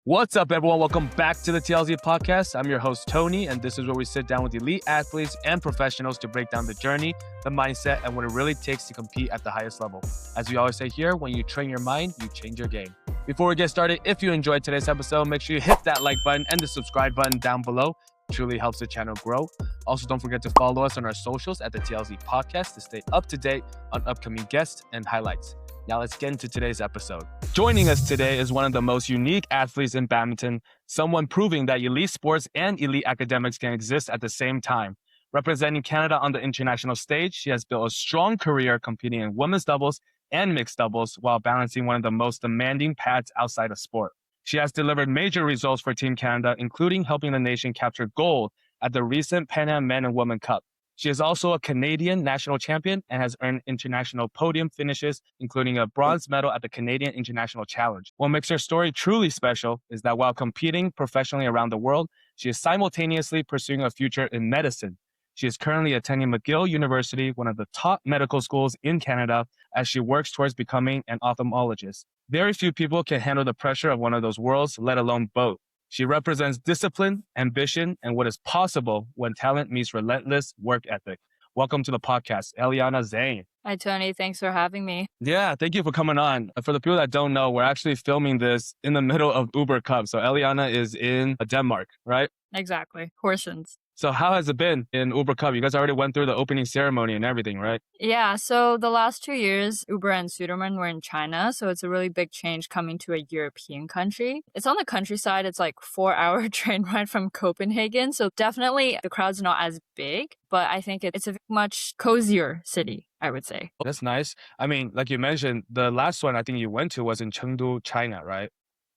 What's up, everyone? Welcome back to the TLZ Podcast. I'm your host, Tony, and this is where we sit down with elite athletes and professionals to break down the journey, the mindset, and what it really takes to compete at the highest level. As we always say here, when you train your mind, you change your game. Before we get started, if you enjoyed today's episode, make sure you hit that like button and the subscribe button down below. It truly helps the channel grow. Also, don't forget to follow us on our socials at the TLZ Podcast to stay up to date on upcoming guests and highlights. Now let's get into today's episode. Joining us today is one of the most unique athletes in badminton, someone proving that elite sports and elite academics can exist at the same time. Representing Canada on the international stage, she has built a strong career competing in women's doubles and mixed doubles while balancing one of the most demanding pads outside of sport. She has delivered major results for Team Canada, including helping the nation capture gold at the recent Pan Am Men and Women Cup. She is also a Canadian national champion and has earned international podium finishes, including a bronze medal at the Canadian International Challenge. What makes her story truly special is that while competing professionally around the world, she is simultaneously pursuing a future in medicine. She is currently attending McGill University, one of the top medical schools in Canada, as she works towards becoming an ophthalmologist. Very few people can handle the pressure of one of those worlds, let alone both. She represents discipline, ambition, and what is possible when talent meets relentless work ethic. Welcome to the podcast, Eliana Zhang. Hi, Tony. Thanks for having me. Yeah, thank you for coming on. For the people that don't know, we're actually filming this in the middle of Uber Cup. So Eliana is in Denmark, right? Exactly. Horsens. So how has it been in Uber Cup? You guys already went through the opening ceremony and everything, right? Yeah, so the last 2 years, Uber and Suderman were in China, so it's a really big change coming to a European country. It's on the countryside. It's like 4-hour train ride from Copenhagen, so definitely the crowd's not as big, but I think it's a much cozier city, I would say. That's nice. I mean, like you mentioned, the last one I think you went to was in Chengdu, China, right?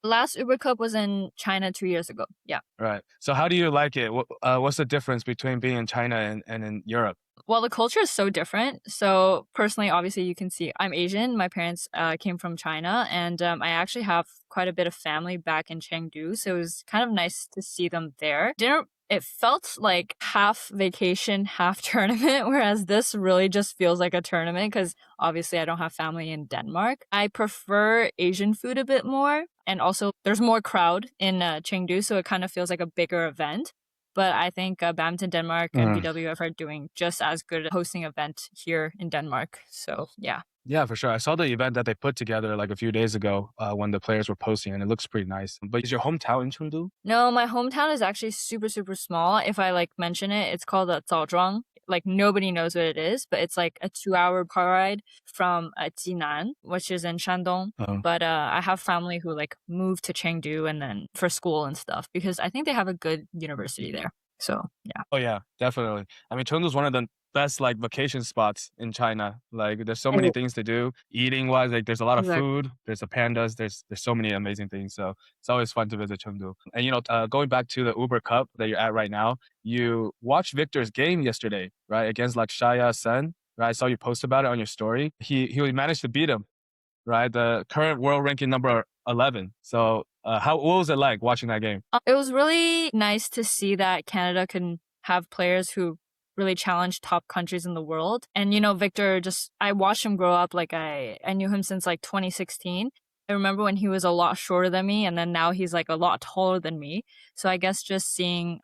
Last Uber Cup was in China 2 years ago. Yeah. Right. So how do you like it? What's the difference between being in China and in Europe? Well, the culture is so different. So personally, obviously, you can see I'm Asian. My parents came from China, and I actually have quite a bit of family back in Chengdu. So it was kind of nice to see them there. It felt like half vacation, half tournament, whereas this really just feels like a tournament because obviously I don't have family in Denmark. I prefer Asian food a bit more. And also there's more crowd in Chengdu, so it kind of feels like a bigger event. But I think Badminton Denmark and BWF are doing just as good at hosting an event here in Denmark. So yeah. Yeah, for sure. I saw the event that they put together like a few days ago when the players were posting, and it looks pretty nice. But is your hometown in Chengdu? No, my hometown is actually super, super small. If I mention it, it's called Zaozhuang. Like nobody knows what it is, but it's like a 2-hour car ride from Jinan, which is in Shandong. Oh. But I have family who moved to Chengdu and then for school and stuff because I think they have a good university there. So yeah. Oh yeah, definitely. I mean, Chengdu is one of the best vacation spots in China. There's so many things to do eating wise. There's a lot of food, there's the pandas, there's so many amazing things. So it's always fun to visit Chengdu. And going back to the Uber Cup that you're at right now, you watched Victor's game yesterday, right? Against Shaya Sen, right? I saw you post about it on your story. He managed to beat him, right? The current world ranking number 11. So what was it like watching that game? It was really nice to see that Canada can have players who really challenge top countries in the world. And, Victor, I watched him grow up. I knew him since 2016. I remember when he was a lot shorter than me, and then now he's a lot taller than me. So I guess just seeing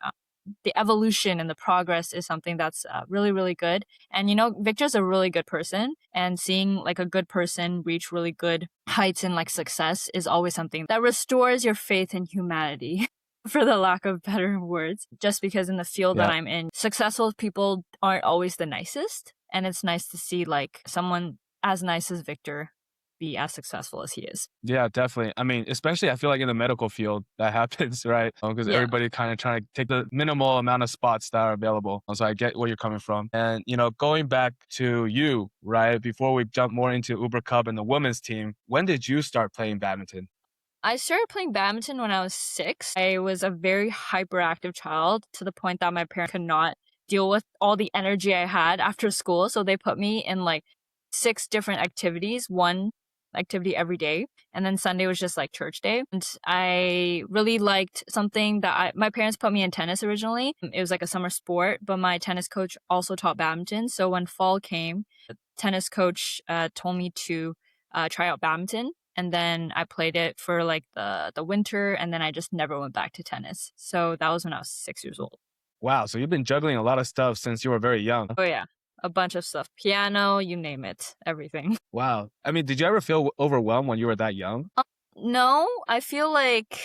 the evolution and the progress is something that's really, really good. And, Victor's a really good person, and seeing a good person reach really good heights and success is always something that restores your faith in humanity. For the lack of better words, just because in the field that I'm in, successful people aren't always the nicest. And it's nice to see someone as nice as Victor be as successful as he is. Yeah, definitely. I mean, especially I feel like in the medical field that happens, right? Because everybody kind of trying to take the minimal amount of spots that are available. So I get where you're coming from. And, going back to you, right? Before we jump more into Uber Cup and the women's team, when did you start playing badminton? I started playing badminton when I was 6. I was a very hyperactive child to the point that my parents could not deal with all the energy I had after school. So they put me in 6 different activities, one activity every day. And then Sunday was just church day. And I really liked something that my parents put me in tennis originally. It was a summer sport, but my tennis coach also taught badminton. So when fall came, the tennis coach told me to try out badminton. and then I played it for like the winter, and then I just never went back to tennis. So that was when I was 6 years old. Wow. So you've been juggling a lot of stuff since you were very young. Oh yeah, a bunch of stuff. Piano, you name it, everything. Wow. I mean, did you ever feel overwhelmed when you were that young? No, I feel like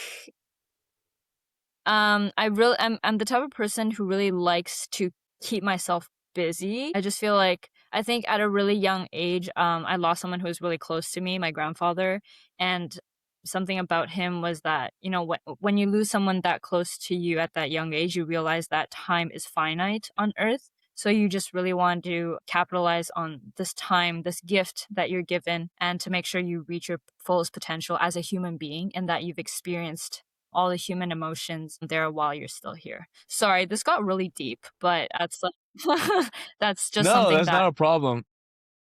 I'm the type of person who really likes to keep myself busy. I just feel like I think at a really young age, I lost someone who was really close to me, my grandfather, and something about him was that, you know, when you lose someone that close to you at that young age, you realize that time is finite on earth. So you just really want to capitalize on this time, this gift that you're given, and to make sure you reach your fullest potential as a human being and that you've experienced all the human emotions there while you're still here. Sorry, this got really deep, but that's like, that's just No, something that's that not a problem.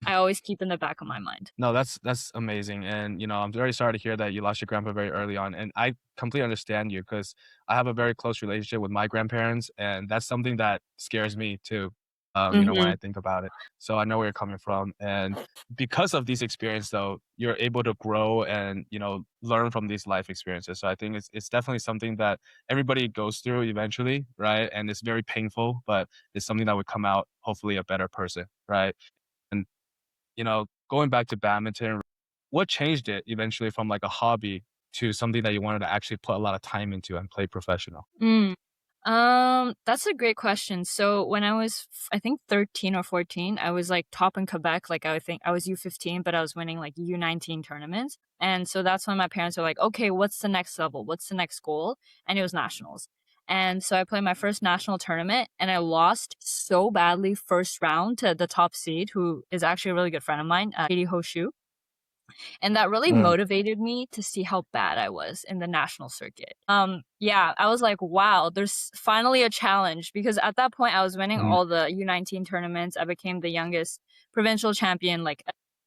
I always keep in the back of my mind. No, that's amazing. And, I'm very sorry to hear that you lost your grandpa very early on. And I completely understand you because I have a very close relationship with my grandparents. And that's something that scares me too, when Hmm. I think about it. So I know where you're coming from. And because of these experiences, though, you're able to grow and, learn from these life experiences. So I think it's definitely something that everybody goes through eventually, right? And it's very painful, but it's something that would come out hopefully a better person, right? And going back to badminton, what changed it eventually from like a hobby to something that you wanted to actually put a lot of time into and play professional? Mm. That's a great question. So when I was, I think 13 or 14, I was like top in Quebec. Like I would think I was U15, but I was winning like U19 tournaments. And so that's when my parents were like, okay, what's the next level? What's the next goal? And it was nationals. And so I played my first national tournament and I lost so badly first round to the top seed, who is actually a really good friend of mine, Katie Hoshu. And that really Mm, motivated me to see how bad I was in the national circuit. Yeah, I was like, wow, there's finally a challenge, because at that point I was winning mm, all the U19 tournaments. I became the youngest provincial champion, like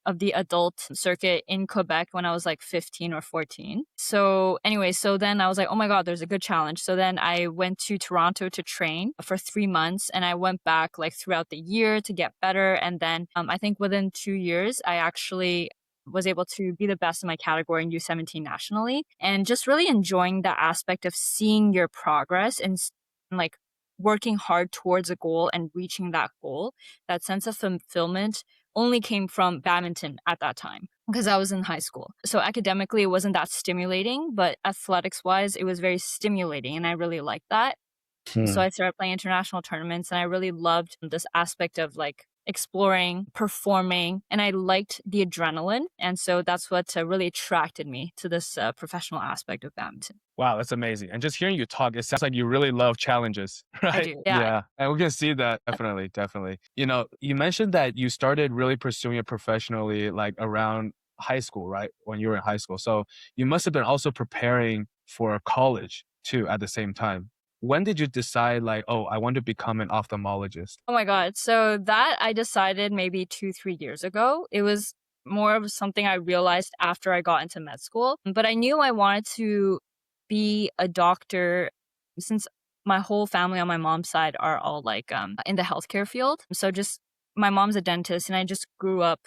of the adult circuit in Quebec when I was like 15 or 14. So anyway, so then I was like, oh my God, there's a good challenge. So then I went to Toronto to train for 3 months, and I went back like throughout the year to get better. And then I think within 2 years, I actually was able to be the best in my category in U17 nationally, and just really enjoying the aspect of seeing your progress and like working hard towards a goal and reaching that goal. That sense of fulfillment only came from badminton at that time because I was in high school. So academically, it wasn't that stimulating, but athletics wise, it was very stimulating, and I really liked that. So mm. I started playing international tournaments, and I really loved this aspect of like exploring, performing, and I liked the adrenaline. And so that's what really attracted me to this professional aspect of badminton. Wow, that's amazing. And just hearing you talk, it sounds like you really love challenges, I right? do. Yeah. Yeah. And we can see that definitely, definitely. You mentioned that you started really pursuing it professionally like around high school, right? When you were in high school. So you must have been also preparing for college too at the same time. When did you decide like, oh, I want to become an ophthalmologist? Oh my God. So that I decided maybe 2, 3 years ago. It was more of something I realized after I got into med school. But I knew I wanted to be a doctor since my whole family on my mom's side are all like in the healthcare field. So just my mom's a dentist, and I just grew up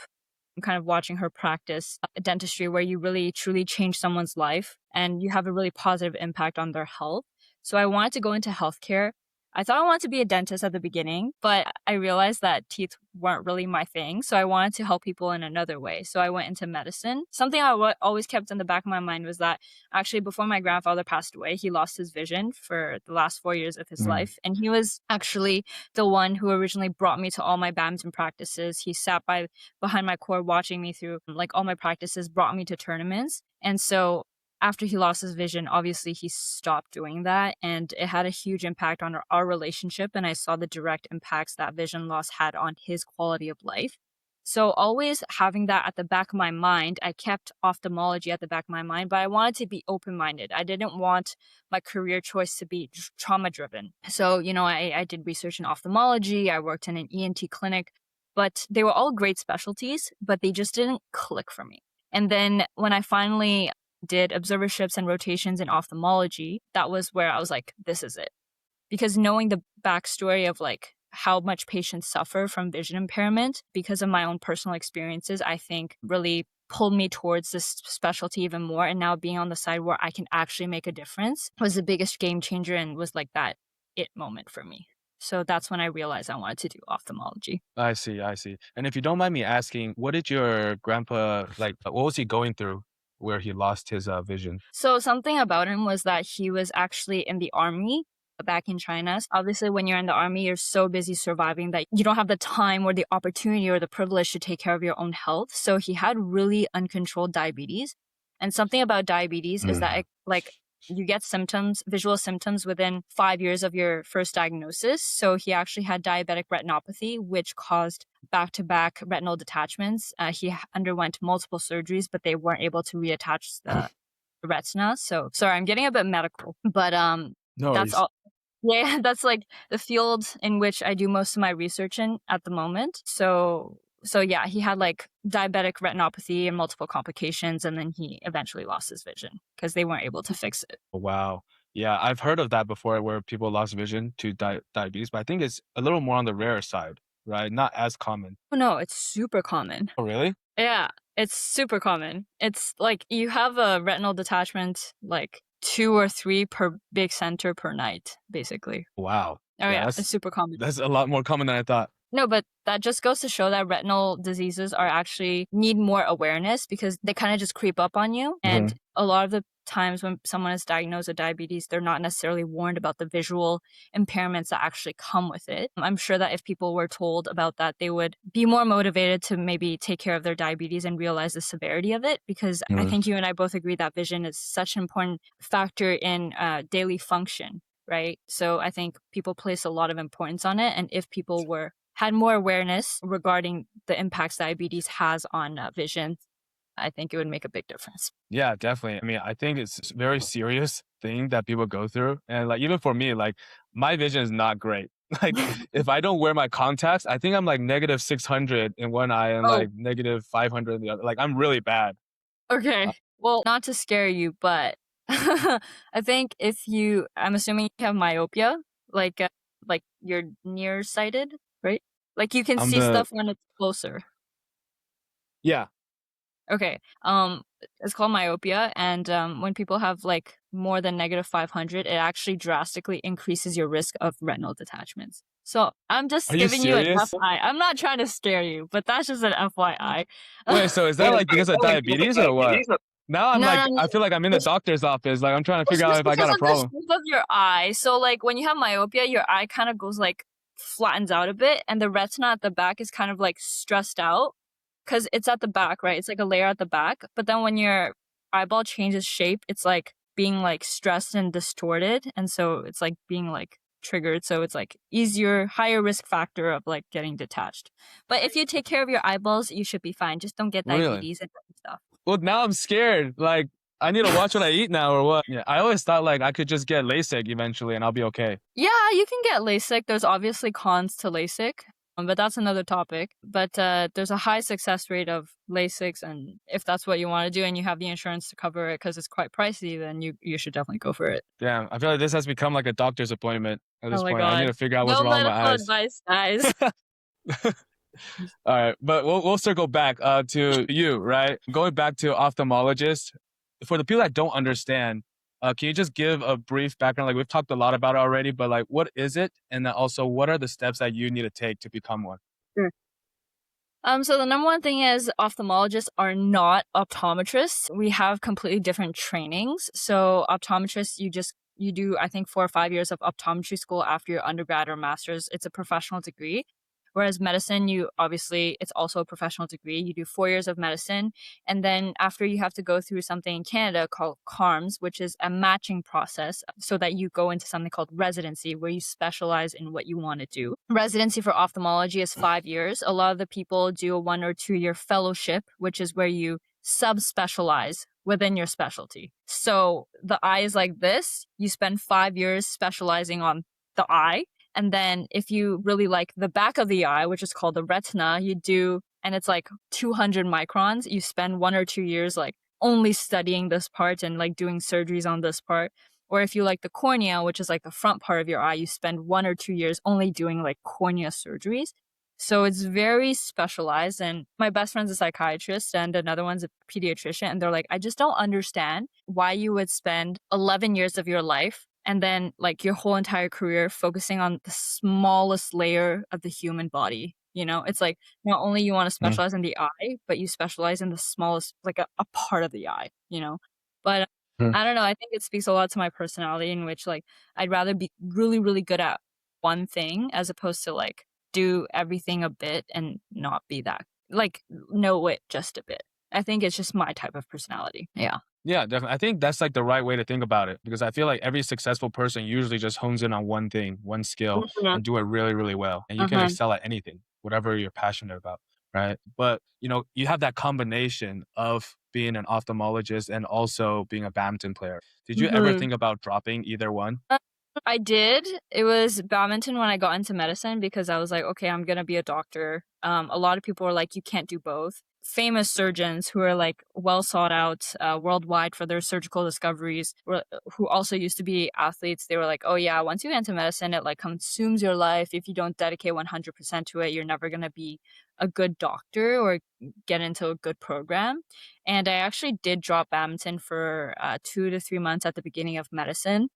kind of watching her practice dentistry, where you really truly change someone's life and you have a really positive impact on their health. So I wanted to go into healthcare. I thought I wanted to be a dentist at the beginning, but I realized that teeth weren't really my thing. So I wanted to help people in another way. So I went into medicine. Something I always kept in the back of my mind was that actually before my grandfather passed away, he lost his vision for the last 4 years of his Mm, life. And he was actually the one who originally brought me to all my badminton practices. He sat behind my court watching me through like all my practices, brought me to tournaments. And so after he lost his vision, obviously he stopped doing that, and it had a huge impact on our relationship. And I saw the direct impacts that vision loss had on his quality of life. So always having that at the back of my mind, I kept ophthalmology at the back of my mind, but I wanted to be open-minded. I didn't want my career choice to be trauma-driven. So, I did research in ophthalmology. I worked in an ENT clinic, but they were all great specialties, but they just didn't click for me. And then when I finally did observerships and rotations in ophthalmology, that was where I was like, this is it. Because knowing the backstory of like how much patients suffer from vision impairment because of my own personal experiences, I think really pulled me towards this specialty even more. And now being on the side where I can actually make a difference was the biggest game changer and was like that it moment for me. So that's when I realized I wanted to do ophthalmology. I see. And if you don't mind me asking, what did your grandpa, like, what was he going through where he lost his vision? So something about him was that he was actually in the army back in China. Obviously, when you're in the army, you're so busy surviving that you don't have the time or the opportunity or the privilege to take care of your own health. So he had really uncontrolled diabetes. And something about diabetes is that you get symptoms, visual symptoms within 5 years of your first diagnosis. So he actually had diabetic retinopathy, which caused back-to-back retinal detachments. He underwent multiple surgeries, but they weren't able to reattach the retina. So sorry, I'm getting a bit medical, but No that's worries. all. Yeah, that's like the field in which I do most of my research in at the moment. So yeah, he had like diabetic retinopathy and multiple complications, and then he eventually lost his vision because they weren't able to fix it. Wow. Yeah, I've heard of that before where people lost vision to diabetes, but I think it's a little more on the rare side, right? Not as common. Oh no, it's super common. Oh, really? Yeah, it's super common. It's like you have a retinal detachment like 2 or 3 per big center per night, basically. Wow. Oh yeah, That's it's super common. that's a lot more common than I thought. No, but that just goes to show that retinal diseases are actually need more awareness because they kind of just creep up on you. And a lot of the times when someone is diagnosed with diabetes, they're not necessarily warned about the visual impairments that actually come with it. I'm sure that if people were told about that, they would be more motivated to maybe take care of their diabetes and realize the severity of it. Because I think you and I both agree that vision is such an important factor in daily function, right? So I think people place a lot of importance on it. And if people had more awareness regarding the impacts diabetes has on vision, I think it would make a big difference. Yeah, definitely. I mean, I think it's a very serious thing that people go through. And like, even for me, like my vision is not great. Like if I don't wear my contacts, I think I'm like negative 600 in one eye and like negative 500 in the other. Like I'm really bad. Okay. Well, not to scare you, but I think I'm assuming you have myopia, like you're nearsighted, right? Like you can see stuff when it's closer. Yeah. Okay. It's called myopia, and when people have like more than negative 500, it actually drastically increases your risk of retinal detachments. So I'm just giving you an FYI. I'm not trying to scare you, but that's just an FYI. Wait, so is that like because of diabetes or what? Now I'm I feel like I'm in the doctor's office. Like I'm trying to figure out if I got a problem. The shape of your eye. So like when you have myopia, your eye kind of goes like flattens out a bit, and the retina at the back is kind of like stressed out because it's at the back, right? It's like a layer at the back. But then when your eyeball changes shape, it's like being like stressed and distorted, and so it's like being like triggered. So it's like higher risk factor of like getting detached. But if you take care of your eyeballs, you should be fine. Just don't get diabetes and stuff. Well, now I'm scared. Like, I need to watch what I eat now or what? Yeah, I always thought like I could just get LASIK eventually and I'll be okay. Yeah, you can get LASIK. There's obviously cons to LASIK, but that's another topic. But there's a high success rate of LASIKs, and if that's what you want to do and you have the insurance to cover it because it's quite pricey, then you should definitely go for it. Damn, I feel like this has become like a doctor's appointment at this point. God. I need to figure out what's wrong with my eyes. No medical advice, guys. All right, but we'll circle back to you, right? Going back to ophthalmologist, for the people that don't understand, can you just give a brief background? Like we've talked a lot about it already, but like what is it? And then also what are the steps that you need to take to become one? Sure. So the number one thing is ophthalmologists are not optometrists. We have completely different trainings. So optometrists, you do, I think, 4 or 5 years of optometry school after your undergrad or master's. It's a professional degree. Whereas medicine, it's also a professional degree. You do 4 years of medicine. And then after you have to go through something in Canada called CARMS, which is a matching process so that you go into something called residency where you specialize in what you want to do. Residency for ophthalmology is 5 years. A lot of the people do a 1 or 2 year fellowship, which is where you subspecialize within your specialty. So the eye is like this. You spend 5 years specializing on the eye. And then if you really like the back of the eye, which is called the retina, and it's like 200 microns, you spend 1 or 2 years like only studying this part and like doing surgeries on this part. Or if you like the cornea, which is like the front part of your eye, you spend 1 or 2 years only doing like cornea surgeries. So it's very specialized. And my best friend's a psychiatrist and another one's a pediatrician. And they're like, I just don't understand why you would spend 11 years of your life and then like your whole entire career focusing on the smallest layer of the human body. It's like not only you want to Mm. specialize in the eye, but you specialize in the smallest, like a part of the eye. But Mm. I don't know. I think it speaks a lot to my personality in which like I'd rather be really, really good at one thing as opposed to like do everything a bit and not be that like know it just a bit. I think it's just my type of personality. Yeah. Yeah, definitely. I think that's like the right way to think about it because I feel like every successful person usually just hones in on one thing, one skill, Mhm. and do it really, really well. And you can Uh-huh. excel at anything, whatever you're passionate about, right? But you have that combination of being an ophthalmologist and also being a badminton player. Did you ever Mhm. think about dropping either one? I did. It was badminton when I got into medicine because I was like, okay, I'm gonna be a doctor. A lot of people were like, you can't do both. Famous surgeons who are like well sought out worldwide for their surgical discoveries, who also used to be athletes, they were like, oh yeah, once you get into medicine, it like consumes your life. If you don't dedicate 100% to it, you're never gonna be a good doctor or get into a good program. And I actually did drop badminton for 2 to 3 months at the beginning of medicine.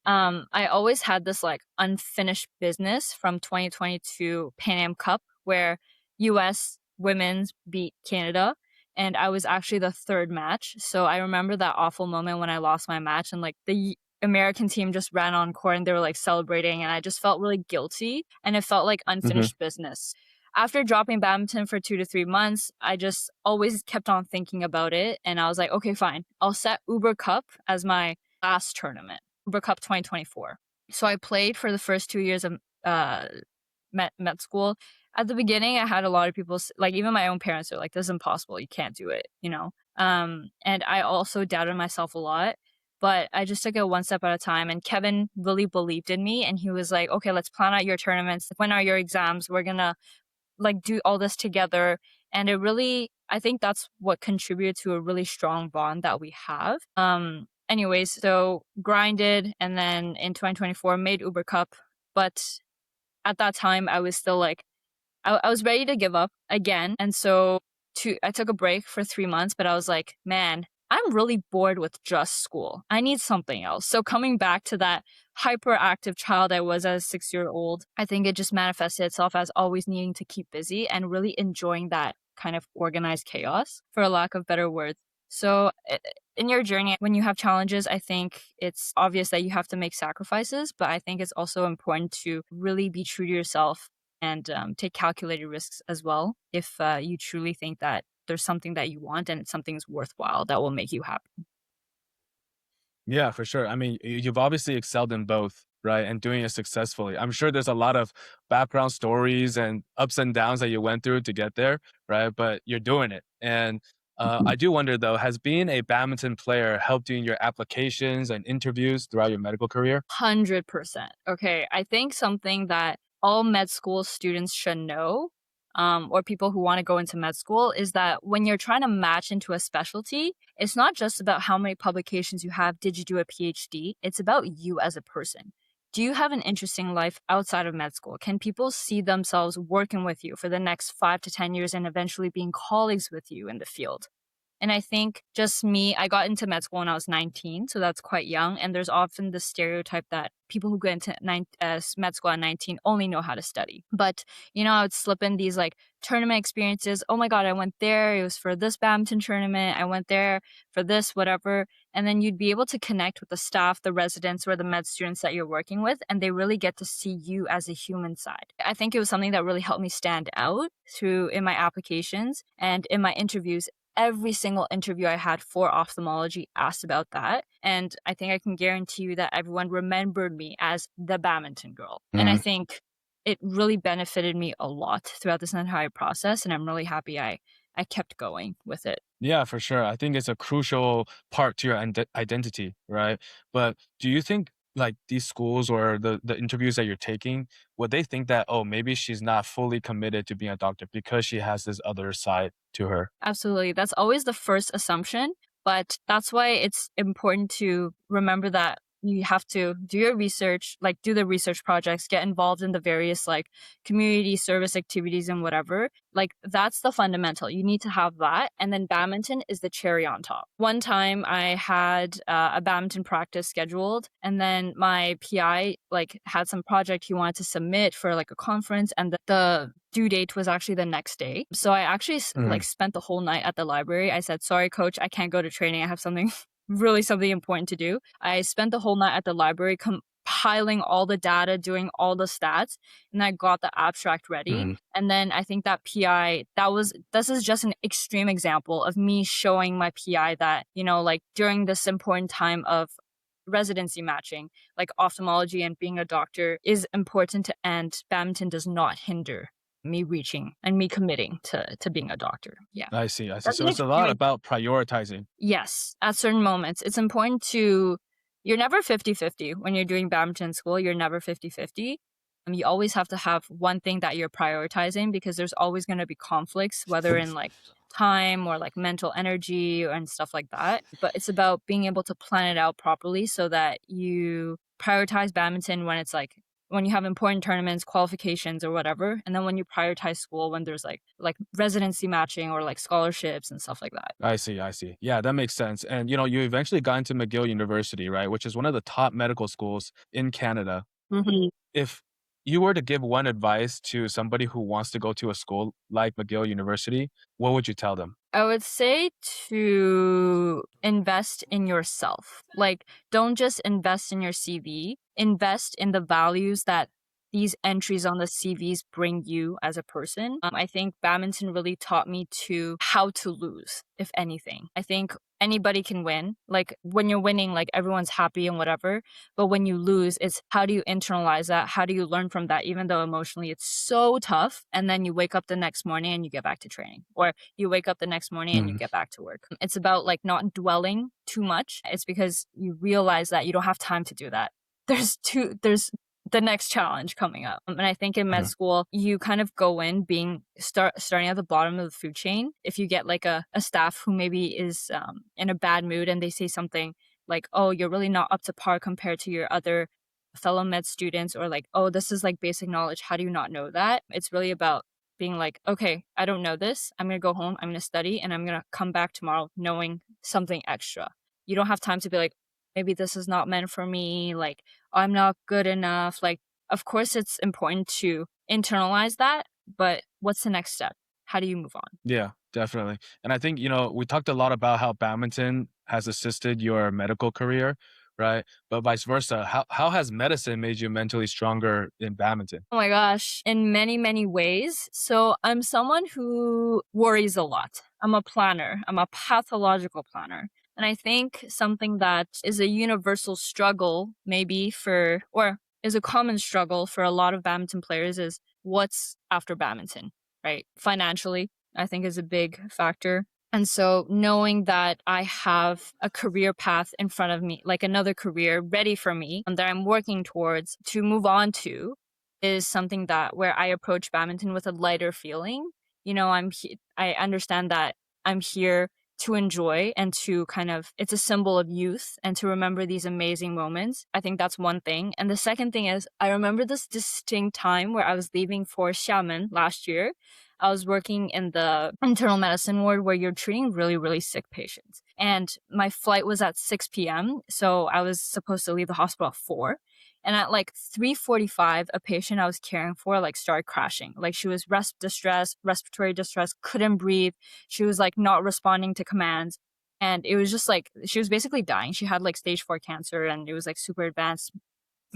I always had this like unfinished business from 2022 Pan Am Cup where US women's beat Canada and I was actually the third match. So I remember that awful moment when I lost my match and like the American team just ran on court and they were like celebrating and I just felt really guilty and it felt like Hmm. unfinished business. After dropping badminton for 2 to 3 months, I just always kept on thinking about it and I was like, okay, fine. I'll set Uber Cup as my last tournament. Uber Cup 2024. So I played for the first 2 years of uh, med school. At the beginning, I had a lot of people, like even my own parents are like, this is impossible. You can't do it. And I also doubted myself a lot, but I just took it one step at a time. And Kevin really believed in me. And he was like, okay, let's plan out your tournaments. When are your exams? We're going to like do all this together. And it really, I think that's what contributed to a really strong bond that we have. Anyways, so grinded and then in 2024 made Uber Cup. But at that time I was still like, I was ready to give up again. And so I took a break for 3 months, but I was like, man, I'm really bored with just school. I need something else. So coming back to that hyperactive child I was as a 6-year-old, I think it just manifested itself as always needing to keep busy and really enjoying that kind of organized chaos, for a lack of better words. So in your journey, when you have challenges, I think it's obvious that you have to make sacrifices, but I think it's also important to really be true to yourself and take calculated risks as well if you truly think that there's something that you want and it's something's worthwhile that will make you happy. Yeah, for sure. I mean, you've obviously excelled in both, right? And doing it successfully. I'm sure there's a lot of background stories and ups and downs that you went through to get there, right? But you're doing it. And I do wonder though, has being a badminton player helped you in your applications and interviews throughout your medical career? 100%. Okay, I think something that all med school students should know, or people who want to go into med school, is that when you're trying to match into a specialty, it's not just about how many publications you have. Did you do a PhD? It's about you as a person. Do you have an interesting life outside of med school? Can people see themselves working with you for the next 5 to 10 years and eventually being colleagues with you in the field? And I think just me, I got into med school when I was 19, so that's quite young. And there's often the stereotype that people who go into med school at 19 only know how to study. But, I would slip in these like tournament experiences. Oh my God, I went there. It was for this badminton tournament. I went there for this, whatever. And then you'd be able to connect with the staff, the residents, or the med students that you're working with. And they really get to see you as a human side. I think it was something that really helped me stand out in my applications and in my interviews. Every single interview I had for ophthalmology asked about that. And I think I can guarantee you that everyone remembered me as the badminton girl. And I think it really benefited me a lot throughout this entire process. And I'm really happy I kept going with it. Yeah, for sure. I think it's a crucial part to your identity, right? But do you think like these schools or the interviews that you're taking, would they think that, oh, maybe she's not fully committed to being a doctor because she has this other side to her? Absolutely. That's always the first assumption. But that's why it's important to remember that you have to do your research, like do the research projects, get involved in the various like community service activities and whatever. Like that's the fundamental. You need to have that. And then badminton is the cherry on top. One time I had a badminton practice scheduled, and then my PI like had some project he wanted to submit for like a conference, and the due date was actually the next day. So I actually like spent the whole night at the library. I said, sorry, coach, I can't go to training. I have something something important to do. I spent the whole night at the library compiling all the data, doing all the stats, and I got the abstract ready. And then I think that PI, this is just an extreme example of me showing my PI that, you know, like during this important time of residency matching, like ophthalmology and being a doctor is important, and badminton does not hinder me reaching and me committing to being a doctor. Yeah. I see. That's So it's a lot about prioritizing. Yes. At certain moments, it's important to, you're never 50-50 when you're doing badminton school. You're never 50-50. You always have to have one thing that you're prioritizing, because there's always going to be conflicts, whether in like time or like mental energy and stuff like that. But it's about being able to plan it out properly so that you prioritize badminton when it's like, when you have important tournaments, qualifications or whatever. And then when you prioritize school, when there's like residency matching or like scholarships and stuff like that. I see. Yeah, that makes sense. And, you know, you eventually got into McGill University, right? Which is one of the top medical schools in Canada. If you were to give one advice to somebody who wants to go to a school like McGill University, what would you tell them? I would say to invest in yourself. Like, don't just invest in your CV, invest in the values that these entries on the CVs bring you as a person. I think badminton really taught me to how to lose, if anything. I think anybody can win. Like when you're winning, like everyone's happy and whatever. But when you lose, it's how do you internalize that? How do you learn from that? Even though emotionally it's so tough. And then you wake up the next morning and you get back to training, or you wake up the next morning and you get back to work. It's about like not dwelling too much. It's because you realize that you don't have time to do that. There's the next challenge coming up. And I think in med school, you kind of go in starting at the bottom of the food chain. If you get like a staff who maybe is in a bad mood and they say something like, oh, you're really not up to par compared to your other fellow med students, or like, oh, this is like basic knowledge. How do you not know that? It's really about being like, okay, I don't know this. I'm going to go home. I'm going to study, and I'm going to come back tomorrow knowing something extra. You don't have time to be like, maybe this is not meant for me. Like, I'm not good enough. Like, of course, it's important to internalize that, but what's the next step? How do you move on? Yeah, definitely. And I think, you know, we talked a lot about how badminton has assisted your medical career, right? But vice versa, how has medicine made you mentally stronger in badminton? Oh my gosh, in many, many ways. So I'm someone who worries a lot. I'm a planner. I'm a pathological planner. And I think something that is a universal struggle maybe or is a common struggle for a lot of badminton players is what's after badminton, right? Financially, I think is a big factor. And so knowing that I have a career path in front of me, like another career ready for me and that I'm working towards to move on to, is something that where I approach badminton with a lighter feeling. You know, I understand that I'm here to enjoy and to kind of, it's a symbol of youth and to remember these amazing moments. I think that's one thing. And the second thing is I remember this distinct time where I was leaving for Xiamen last year. I was working in the internal medicine ward where you're treating really, really sick patients. And my flight was at 6 p.m. So I was supposed to leave the hospital at 4. And at like 3:45, a patient I was caring for like started crashing. Like she was respiratory distress, couldn't breathe. She was like not responding to commands. And it was just like, she was basically dying. She had like stage 4 cancer and it was like super advanced,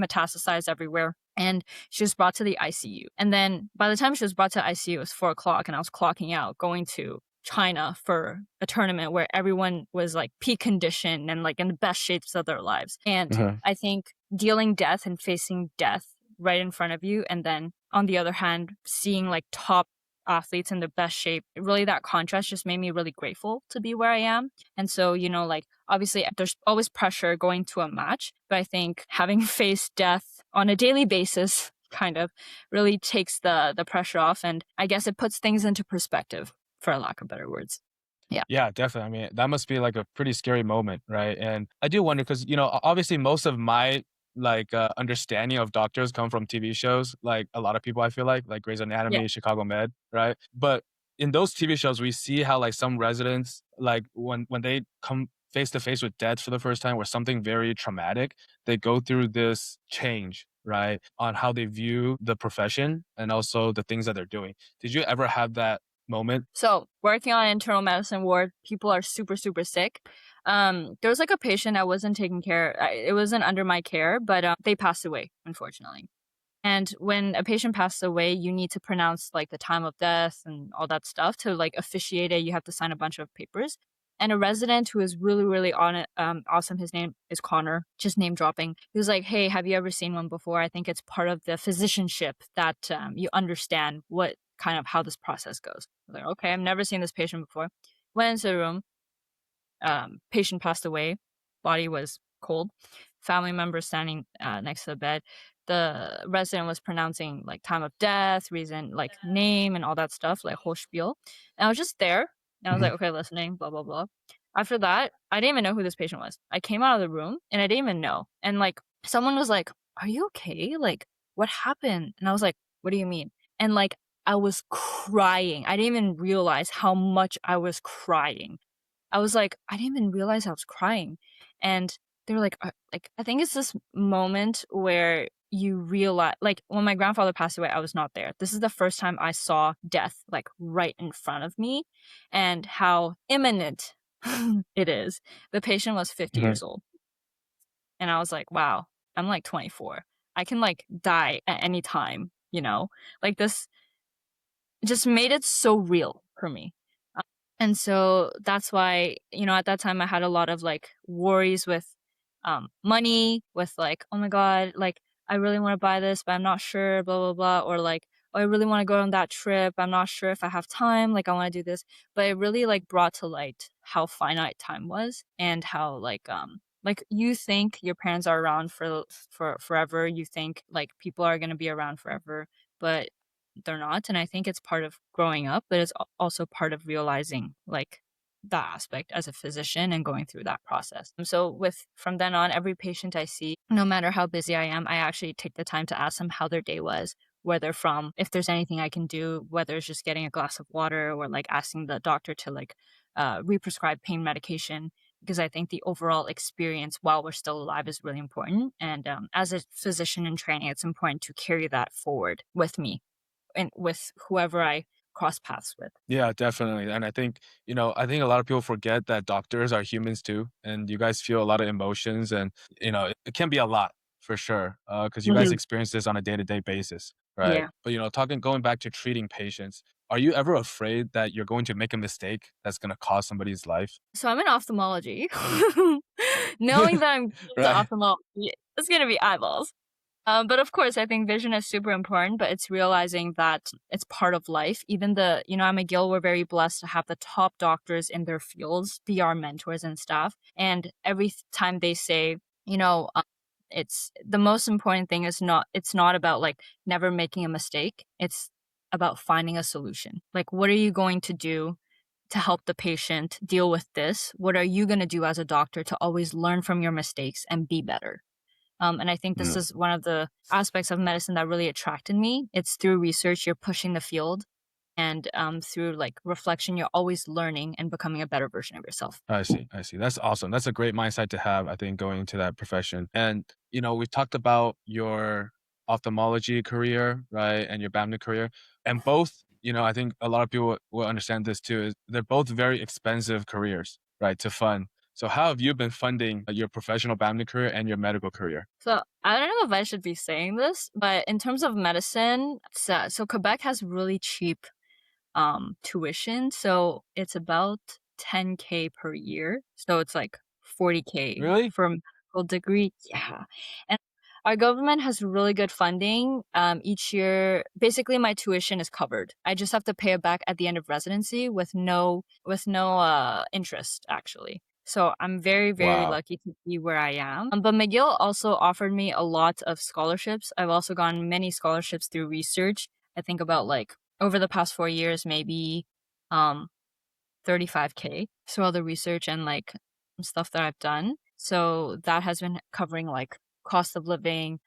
metastasized everywhere. And she was brought to the ICU. And then by the time she was brought to ICU, it was 4 o'clock and I was clocking out, going to China for a tournament where everyone was like peak condition and like in the best shapes of their lives. And I think dealing death and facing death right in front of you, and then on the other hand, seeing like top athletes in their best shape, really that contrast just made me really grateful to be where I am. And so, you know, like obviously there's always pressure going to a match, but I think having faced death on a daily basis kind of really takes the pressure off. And I guess it puts things into perspective, for lack of better words. Yeah, definitely. I mean, that must be like a pretty scary moment, right? And I do wonder because, obviously most of my understanding of doctors come from TV shows, like a lot of people I feel like Grey's Yeah. Anatomy, Chicago Med, right? But in those TV shows, we see how like some residents, like when they come face to face with death for the first time or something very traumatic, they go through this change, right? On how they view the profession and also the things that they're doing. Did you ever have that moment? So working on internal medicine ward, people are super, super sick. There was like a patient I wasn't taking care. It wasn't under my care, but they passed away, unfortunately. And when a patient passes away, you need to pronounce like the time of death and all that stuff to like officiate it. You have to sign a bunch of papers. And a resident who is really, really on it, awesome. His name is Connor. Just name dropping. He was like, "Hey, have you ever seen one before? I think it's part of the physicianship that you understand what kind of how this process goes." I was like, "Okay, I've never seen this patient before." Went into the room. Patient passed away. Body was cold. Family members standing next to the bed. The resident was pronouncing like time of death, reason, like name, and all that stuff, like whole spiel. And I was just there. And I was Mhm. like, okay, listening, blah blah blah. After that, I didn't even know who this patient was. I came out of the room and I didn't even know. And like someone was like, "Are you okay? Like, what happened?" And I was like, "What do you mean?" And like I was crying. I didn't even realize how much I was crying. I was like, I didn't even realize I was crying. And they were like, I think it's this moment where you realize, like, when my grandfather passed away, I was not there. This is the first time I saw death, like, right in front of me and how imminent it is. The patient was 50 Mhm. years old. And I was like, wow, I'm like 24. I can, like, die at any time, you know? Like, this just made it so real for me. And so that's why, at that time I had a lot of like worries with money, with like, oh my God, like I really want to buy this, but I'm not sure, blah, blah, blah. Or like, oh, I really want to go on that trip. I'm not sure if I have time. Like I want to do this. But it really like brought to light how finite time was and how like you think your parents are around for forever. You think like people are gonna be around forever, but they're not. And I think it's part of growing up, but it's also part of realizing like that aspect as a physician and going through that process. So with from then on, every patient I see, no matter how busy I am, I actually take the time to ask them how their day was, where they're from, if there's anything I can do, whether it's just getting a glass of water or like asking the doctor to like re-prescribe pain medication, because I think the overall experience while we're still alive is really important. And as a physician in training, it's important to carry that forward with me and with whoever I cross paths with. Yeah, definitely. And I think a lot of people forget that doctors are humans too, and you guys feel a lot of emotions, and it can be a lot for sure, because you guys Mhm. experience this on a day-to-day basis, right? Yeah. But going back to treating patients, are you ever afraid that you're going to make a mistake that's going to cost somebody's life? So I'm in ophthalmology. Knowing that I'm into Right. ophthalmology, it's gonna be eyeballs. But of course, I think vision is super important, but it's realizing that it's part of life. Even at McGill, we're very blessed to have the top doctors in their fields be our mentors and staff. And every time they say, you know, um, it's the most important thing it's not about like never making a mistake. It's about finding a solution. Like, what are you going to do to help the patient deal with this? What are you going to do as a doctor to always learn from your mistakes and be better? And I think this Mm, is one of the aspects of medicine that really attracted me. It's through research, you're pushing the field, and through like reflection, you're always learning and becoming a better version of yourself. I see. I see. That's awesome. That's a great mindset to have, I think, going into that profession. And, we've talked about your ophthalmology career, right? And your badminton career. And both, I think a lot of people will understand this too, is they're both very expensive careers, right? To fund. So how have you been funding your professional badminton career and your medical career? So I don't know if I should be saying this, but in terms of medicine, so Quebec has really cheap tuition, so it's about 10K per year. So it's like 40K Really? for a medical degree. Yeah. And our government has really good funding. Each year, basically my tuition is covered. I just have to pay it back at the end of residency with no interest actually. So I'm very, very Wow. lucky to be where I am. But McGill also offered me a lot of scholarships. I've also gotten many scholarships through research. I think about like over the past 4 years, maybe um 35K. So all the research and like stuff that I've done. So that has been covering like cost of living.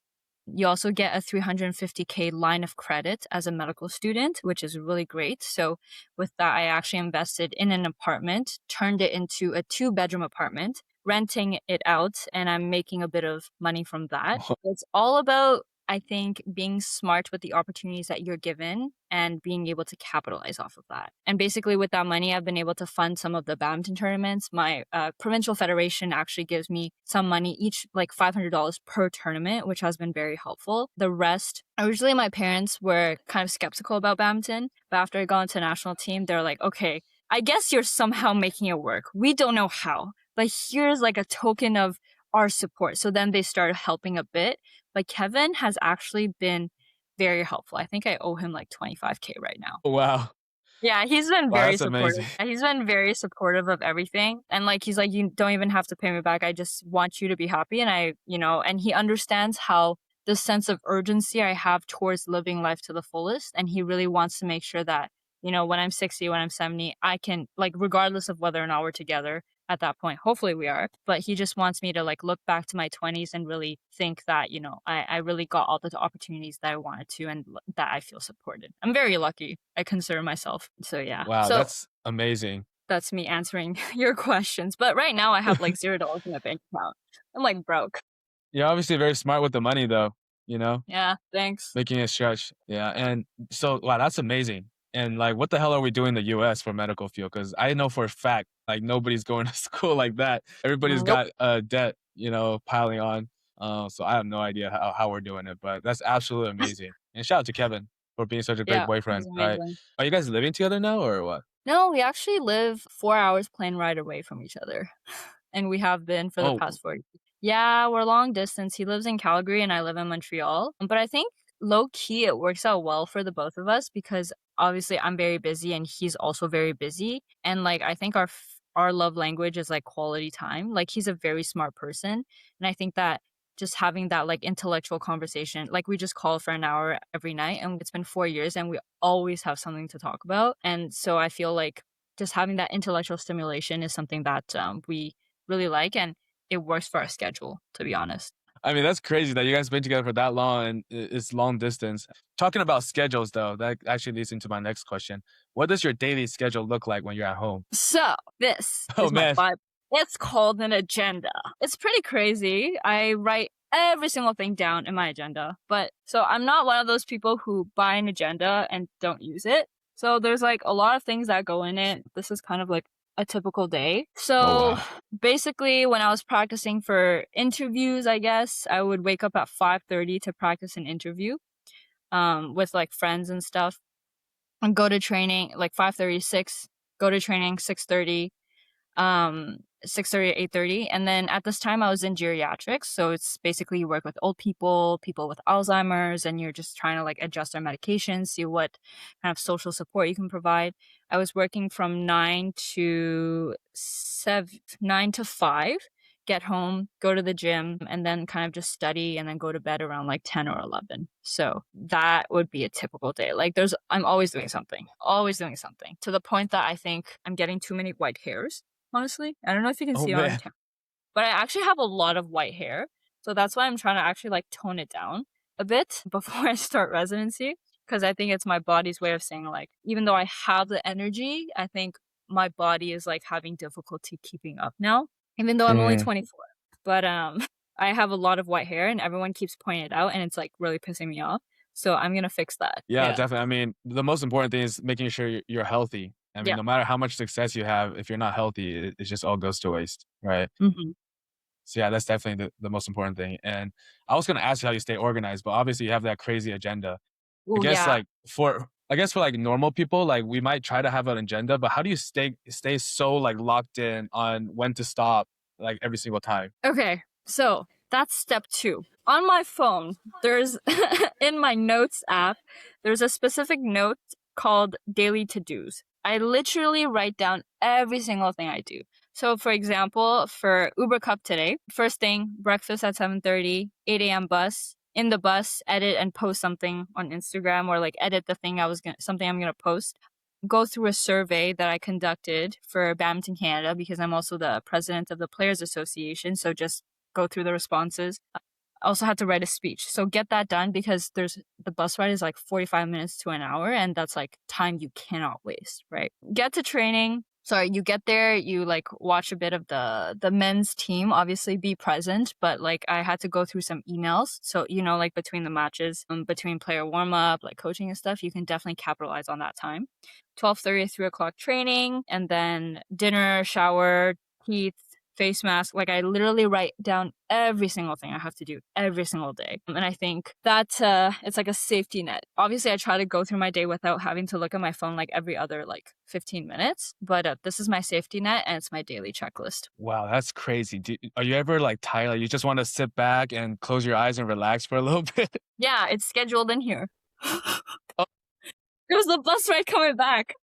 You also get a 350K line of credit as a medical student, which is really great. So with that, I actually invested in an apartment, turned it into a 2-bedroom apartment, renting it out, and I'm making a bit of money from that. It's all about, I think, being smart with the opportunities that you're given and being able to capitalize off of that. And basically with that money, I've been able to fund some of the badminton tournaments. My provincial federation actually gives me some money each, like $500 per tournament, which has been very helpful. The rest, originally my parents were kind of skeptical about badminton, but after I got into the national team, they're like, okay, I guess you're somehow making it work. We don't know how, but here's like a token of our support. So then they started helping a bit. But Kevin has actually been very helpful. I think I owe him like 25K right now. Wow. Yeah, he's been Wow, very that's supportive. amazing. He's been very supportive of everything. And like, he's like, you don't even have to pay me back. I just want you to be happy. And and he understands how the sense of urgency I have towards living life to the fullest. And he really wants to make sure that, when I'm 60, when I'm 70, I can, like, regardless of whether or not we're together at that point, hopefully we are, but he just wants me to like look back to my 20s and really think that, I really got all the opportunities that I wanted to and that I feel supported. I'm very lucky. I consider myself. So yeah. Wow, So that's amazing. that's me answering your questions. But right now I have like $0 in my bank account. I'm like broke. You're obviously very smart with the money though, Yeah, thanks. making it stretch. Yeah. And so, wow, that's amazing. And like, what the hell are we doing in the US for medical field? Because I know for a fact, like nobody's going to school like that. Everybody's Nope. got debt, piling on. So I have no idea how we're doing it, but that's absolutely amazing. And shout out to Kevin for being such a great Yeah, boyfriend. he's Right? amazing. Are you guys living together now or what? No, we actually live 4 hours plane ride away from each other. And we have been for the Oh, past 4 years. Yeah, we're long distance. He lives in Calgary and I live in Montreal. But I think low key it works out well for the both of us because obviously I'm very busy and he's also very busy. And like I think our love language is like quality time. Like he's a very smart person. And I think that just having that like intellectual conversation, like we just call for an hour every night and it's been 4 years and we always have something to talk about. And so I feel like just having that intellectual stimulation is something that we really like and it works for our schedule, to be honest. I mean, that's crazy that you guys been together for that long and it's long distance. Talking about schedules, though, that actually leads into my next question. What does your daily schedule look like when you're at home? So this Oh, is my man. Bible. It's called an agenda. It's pretty crazy. I write every single thing down in my agenda. But so I'm not one of those people who buy an agenda and don't use it. So there's like a lot of things that go in it. This is kind of like a typical day. So Oh, wow. basically when I was practicing for interviews, I guess I would wake up at 5:30 to practice an interview with like friends and stuff and go to training like 5:36, go to training 6:30, 6:30 to 8:30. And then at this time I was in geriatrics. So it's basically you work with old people, people with Alzheimer's, and you're just trying to like adjust their medications, see what kind of social support you can provide. I was working from 9 to 5, get home, go to the gym, and then kind of just study and then go to bed around like 10 or 11. So that would be a typical day. Like I'm always doing something to the point that I think I'm getting too many white hairs. Honestly, I don't know if you can Oh, see it on man. camera, but I actually have a lot of white hair. So that's why I'm trying to actually like tone it down a bit before I start residency. Because I think it's my body's way of saying like, even though I have the energy, I think my body is like having difficulty keeping up now, even though I'm only 24. But I have a lot of white hair and everyone keeps pointing it out and it's like really pissing me off. So I'm going to fix that. Yeah, definitely. I mean, the most important thing is making sure you're healthy. I mean, Yeah. no matter how much success you have, if you're not healthy, it just all goes to waste, right? Mm-hmm. So yeah, that's definitely the most important thing. And I was going to ask you how you stay organized, but obviously you have that crazy agenda. I Ooh, guess yeah. like for like normal people, like we might try to have an agenda, but how do you stay so like locked in on when to stop like every single time? Okay, so that's step 2. On my phone, there's in my notes app, there's a specific note called daily to-dos. I literally write down every single thing I do. So for example, for Uber Cup today, first thing, breakfast at 7:30, 8 a.m. bus. In the bus, edit and post something on Instagram or like edit the thing something I'm gonna post. go through a survey that I conducted for Badminton Canada because I'm also the president of the Players Association. So just go through the responses. I also had to write a speech. So get that done because the bus ride is like 45 minutes to an hour, and that's like time you cannot waste, right? Get to training. Sorry, you get there, you like watch a bit of the men's team, obviously be present, but like I had to go through some emails. So, like between the matches, between player warm up, like coaching and stuff, you can definitely capitalize on that time. 12:30, 3 o'clock training, and then dinner, shower, teeth, face mask. Like I literally write down every single thing I have to do every single day. And I think that it's like a safety net. Obviously, I try to go through my day without having to look at my phone like every other like 15 minutes. But this is my safety net and it's my daily checklist. Wow, that's crazy. Are you ever like tired? Like, you just want to sit back and close your eyes and relax for a little bit? Yeah, it's scheduled in here. Oh. It was the bus ride coming back.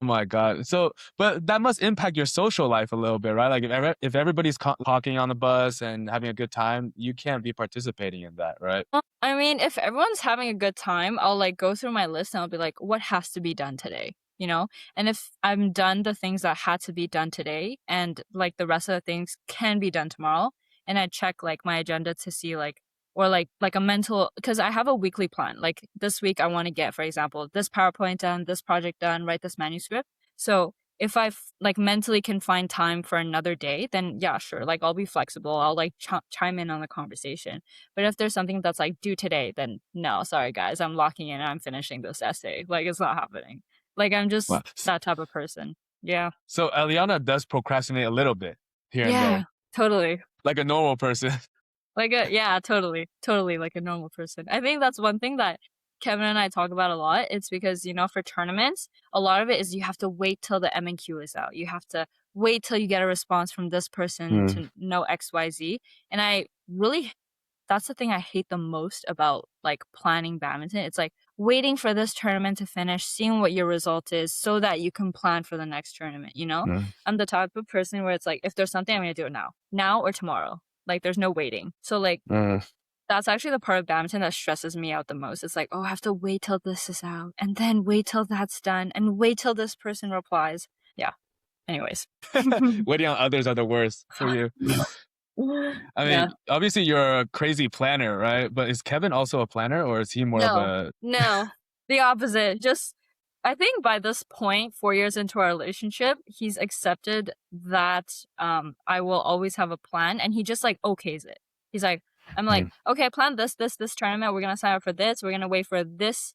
Oh my God. So, but that must impact your social life a little bit, right? Like if everybody's talking on the bus and having a good time, you can't be participating in that, right? I mean, if everyone's having a good time, I'll like go through my list and I'll be like, what has to be done today? And if I'm done the things that had to be done today and like the rest of the things can be done tomorrow, and I check like my agenda to see like, or like a mental, because I have a weekly plan. Like this week I want to get, for example, this PowerPoint done, this project done, write this manuscript. So if I like mentally can find time for another day, then yeah, sure. Like I'll be flexible. I'll like chime in on the conversation. But if there's something that's like due today, then no, sorry guys, I'm locking in and I'm finishing this essay. Like it's not happening. Like I'm just that type of person. Yeah. So Eliana does procrastinate a little bit here and there. Yeah, totally. Like a normal person. Yeah, totally like a normal person. I think that's one thing that Kevin and I talk about a lot. It's because, for tournaments, a lot of it is you have to wait till the M&Q is out. You have to wait till you get a response from this person to know XYZ. And that's the thing I hate the most about like planning badminton. It's like waiting for this tournament to finish, seeing what your result is so that you can plan for the next tournament, I'm the type of person where it's like, if there's something, I'm going to do it now or tomorrow. Like there's no waiting. So like that's actually the part of badminton that stresses me out the most. It's like, oh, I have to wait till this is out and then wait till that's done and wait till this person replies. Yeah. Anyways. Waiting on others are the worst for you. I mean, obviously you're a crazy planner, right? But is Kevin also a planner or is he more of a... No, the opposite. Just, I think by this point, 4 years into our relationship, he's accepted that I will always have a plan, and he just like okays it. He's like, I'm like, okay, I planned this tournament. We're gonna sign up for this. We're gonna wait for this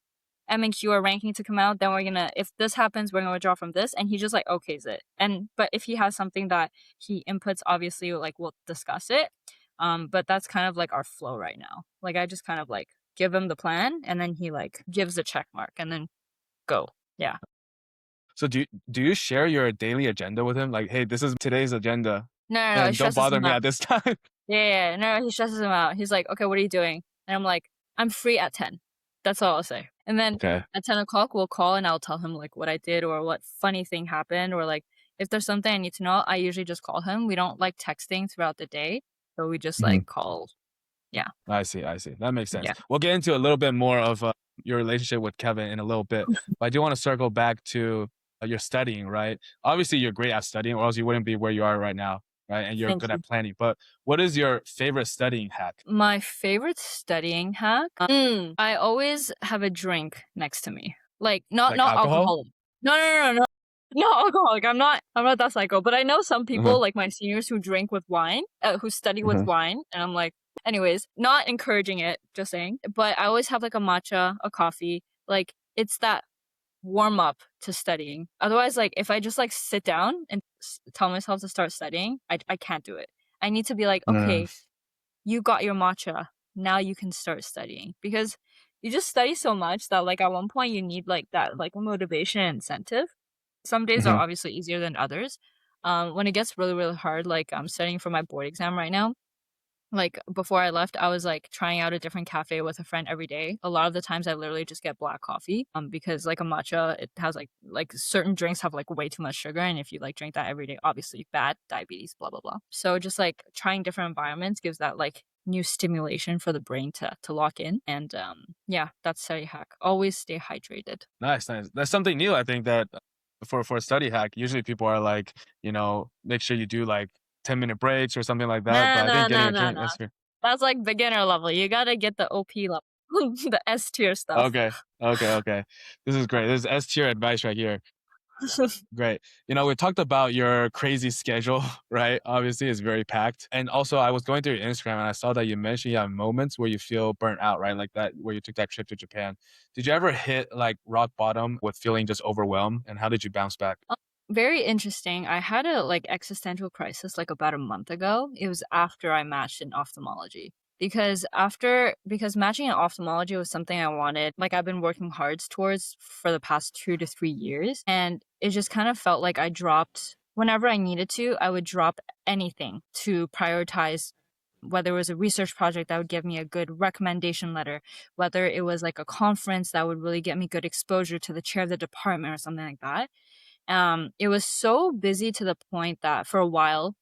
M&Q or ranking to come out. Then we're gonna, if this happens, we're gonna withdraw from this. And he just like okays it. But if he has something that he inputs, obviously like we'll discuss it. But that's kind of like our flow right now. Like I just kind of like give him the plan, and then he like gives a check mark, and then go. Yeah. So do you share your daily agenda with him? Like, hey, this is today's agenda. No, and don't bother me at this time. Yeah. No, he stresses him out. He's like, okay, what are you doing? And I'm like, I'm free at 10. That's all I'll say. And then at 10 o'clock, we'll call and I'll tell him like what I did or what funny thing happened, or like if there's something I need to know, I usually just call him. We don't like texting throughout the day. So we just like call. Yeah. I see. That makes sense. Yeah. We'll get into a little bit more of your relationship with Kevin in a little bit. But I do want to circle back to your studying, right? Obviously, you're great at studying or else you wouldn't be where you are right now, right? And you're good at planning. But what is your favorite studying hack? My favorite studying hack? I always have a drink next to me. Like, not alcohol? No. Not alcoholic. I'm not that psycho. But I know some people, like my seniors, who drink with wine, who study with wine. And I'm like, anyways, not encouraging it, just saying. But I always have like a matcha, a coffee. Like, it's that warm up to studying. Otherwise, like if I just like sit down and tell myself to start studying, I can't do it. I need to be like, okay, you got your matcha. Now you can start studying, because you just study so much that like at one point you need like that like motivation and incentive. Some days are obviously easier than others. When it gets really, really hard, like I'm studying for my board exam right now. Like before I left, I was like trying out a different cafe with a friend every day. A lot of the times I literally just get black coffee because like a matcha, it has like certain drinks have like way too much sugar. And if you like drink that every day, obviously bad, diabetes, blah, blah, blah. So just like trying different environments gives that like new stimulation for the brain to lock in. And yeah, that's study hack. Always stay hydrated. Nice. That's something new. I think that for a study hack, usually people are like, make sure you do like 10-minute breaks or something like that. Nah, But I nah, think getting nah, a nah, drink, nah. that's fair. That's like beginner level. You gotta get the OP level, the S tier stuff. Okay. Okay. This is great. This is S tier advice right here. Great. We talked about your crazy schedule, right? Obviously, it's very packed. And also, I was going through your Instagram and I saw that you mentioned you have moments where you feel burnt out, right? Like that, where you took that trip to Japan. Did you ever hit like rock bottom with feeling just overwhelmed? And how did you bounce back? Very interesting. I had a like existential crisis like about a month ago. It was after I matched in ophthalmology. Because matching in ophthalmology was something I wanted, like I've been working hard towards for the past 2 to 3 years. And it just kind of felt like I dropped whenever I needed to, I would drop anything to prioritize whether it was a research project that would give me a good recommendation letter, whether it was like a conference that would really get me good exposure to the chair of the department or something like that. It was so busy to the point that for a while,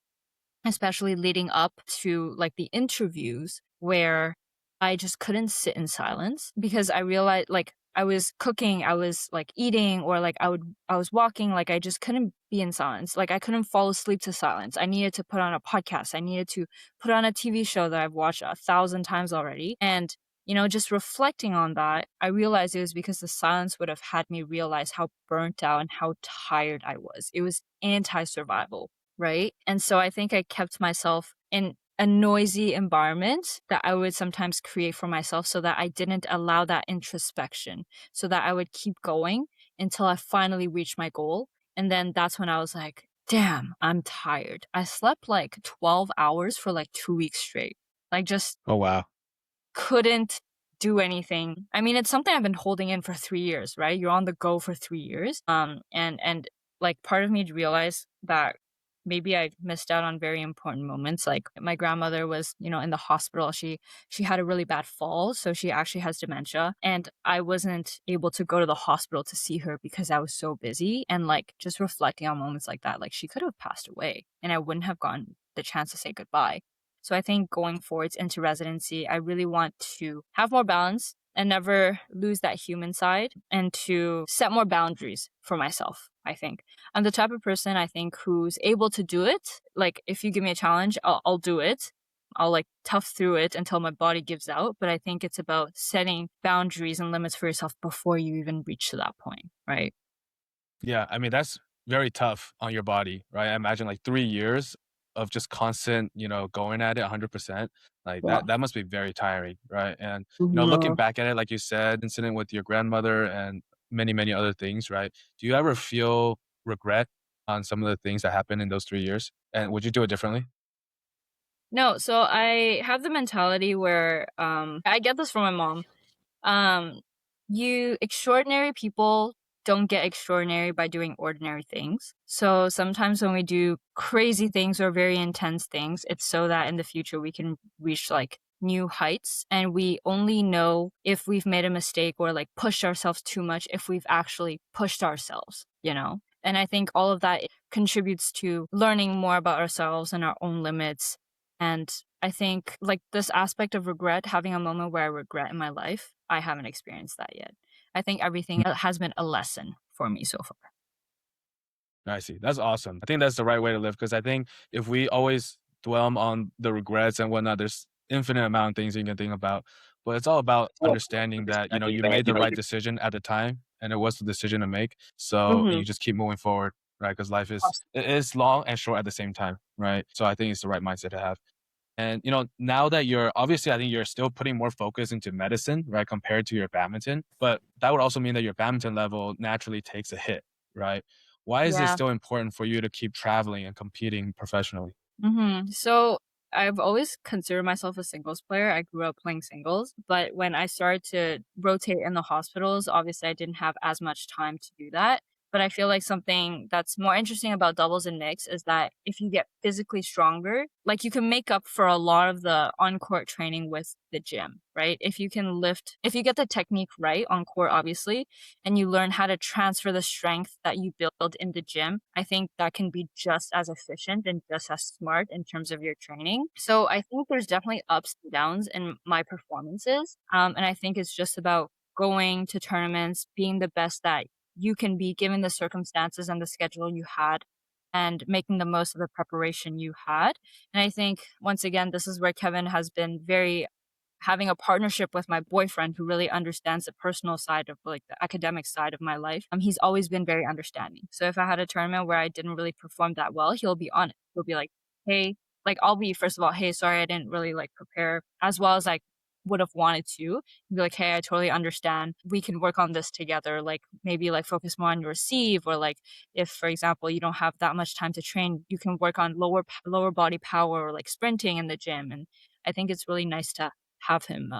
especially leading up to like the interviews, where I just couldn't sit in silence because I realized like I was cooking, I was like eating, or like I was walking, like I just couldn't be in silence. Like I couldn't fall asleep to silence. I needed to put on a podcast. I needed to put on a TV show that I've watched 1,000 times already. And just reflecting on that, I realized it was because the silence would have had me realize how burnt out and how tired I was. It was anti-survival, right? And so I think I kept myself in a noisy environment that I would sometimes create for myself so that I didn't allow that introspection, so that I would keep going until I finally reached my goal. And then that's when I was like, damn, I'm tired. I slept like 12 hours for like 2 weeks straight. Like just Oh, wow. couldn't do anything. I mean, it's something I've been holding in for 3 years, right? You're on the go for 3 years. And like part of me realized that maybe I missed out on very important moments. Like my grandmother was, in the hospital. She had a really bad fall, so she actually has dementia, and I wasn't able to go to the hospital to see her because I was so busy. And like just reflecting on moments like that, like she could have passed away and I wouldn't have gotten the chance to say goodbye. So I think going forwards into residency, I really want to have more balance and never lose that human side, and to set more boundaries for myself. I think I'm the type of person, I think, who's able to do it. Like if you give me a challenge, I'll do it. I'll like tough through it until my body gives out. But I think it's about setting boundaries and limits for yourself before you even reach to that point, right? Yeah. I mean, that's very tough on your body, right? I imagine like 3 years of just constant, going at it 100%. Like Yeah. that must be very tiring, right? And, looking Mhm. back at it, like you said, incident with your grandmother and many, many other things, right? Do you ever feel regret on some of the things that happened in those 3 years? And would you do it differently? No, so I have the mentality where I get this from my mom. Um, you extraordinary people don't get extraordinary by doing ordinary things. So sometimes when we do crazy things or very intense things, it's so that in the future we can reach like new heights. And we only know if we've made a mistake or like pushed ourselves too much if we've actually pushed ourselves. And I think all of that contributes to learning more about ourselves and our own limits. And I think like this aspect of regret, having a moment where I regret in my life, I haven't experienced that yet. I think everything has been a lesson for me so far. I see. That's awesome. I think that's the right way to live, because I think if we always dwell on the regrets and whatnot, there's infinite amount of things you can think about. But it's all about understanding that, you made the right decision at the time and it was the decision to make. So Mm-hmm. you just keep moving forward, right? Because life is long and short at the same time, right? So I think it's the right mindset to have. And, now that I think you're still putting more focus into medicine, right, compared to your badminton, but that would also mean that your badminton level naturally takes a hit, right? Why is it Yeah. still important for you to keep traveling and competing professionally? So I've always considered myself a singles player. I grew up playing singles, but when I started to rotate in the hospitals, obviously I didn't have as much time to do that. But I feel like something that's more interesting about doubles and mixed is that if you get physically stronger, like you can make up for a lot of the on-court training with the gym, right? If you get the technique right on court, obviously, and you learn how to transfer the strength that you build in the gym, I think that can be just as efficient and just as smart in terms of your training. So I think there's definitely ups and downs in my performances. And I think it's just about going to tournaments, being the best that you can be given the circumstances and the schedule you had and making the most of the preparation you had. And I think once again, this is where Kevin has been very having a partnership with my boyfriend who really understands the personal side of like the academic side of my life. He's always been very understanding. So if I had a tournament where I didn't really perform that well, he'll be on it. He'll be like, hey, like I'll be first of all, hey, sorry, I didn't really like prepare as well as I would have wanted to. Be like, hey, I totally understand. We can work on this together. Like maybe like focus more on your receive, or like if, for example, you don't have that much time to train, you can work on lower body power or like sprinting in the gym. And I think it's really nice to have him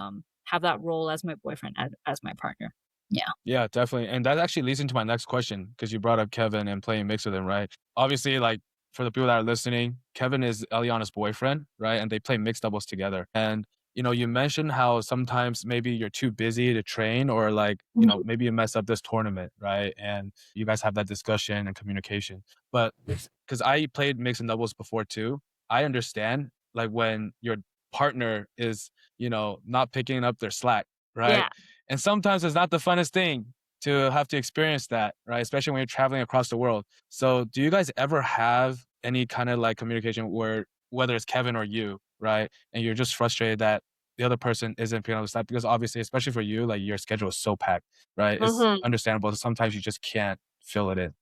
have that role as my boyfriend, as my partner. Yeah. Yeah, definitely. And that actually leads into my next question because you brought up Kevin and playing mixed with him, right? Obviously, like for the people that are listening, Kevin is Eliana's boyfriend, right? And they play mixed doubles together. And you mentioned how sometimes maybe you're too busy to train or like, maybe you mess up this tournament, right? And you guys have that discussion and communication. But because I played mixed and doubles before too, I understand like when your partner is, not picking up their slack, right? Yeah. And sometimes it's not the funnest thing to have to experience that, right? Especially when you're traveling across the world. So do you guys ever have any kind of like communication where whether it's Kevin or you, right? And you're just frustrated that the other person isn't picking up the slack because obviously, especially for you, like your schedule is so packed, right? It's understandable. Sometimes you just can't fill it in.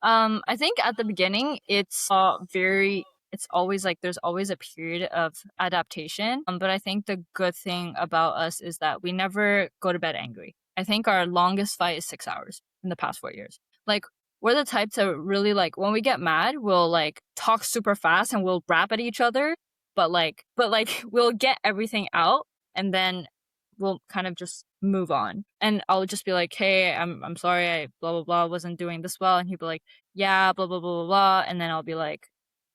I think at the beginning, it's always like there's always a period of adaptation. But I think the good thing about us is that we never go to bed angry. I think our longest fight is 6 hours in the past 4 years. Like we're the type to really like when we get mad, we'll like talk super fast and we'll rap at each other, but we'll get everything out and then we'll kind of just move on. And I'll just be like, hey, I'm sorry, I blah blah blah wasn't doing this well, and he'll be like, yeah, blah blah blah blah blah, and then I'll be like,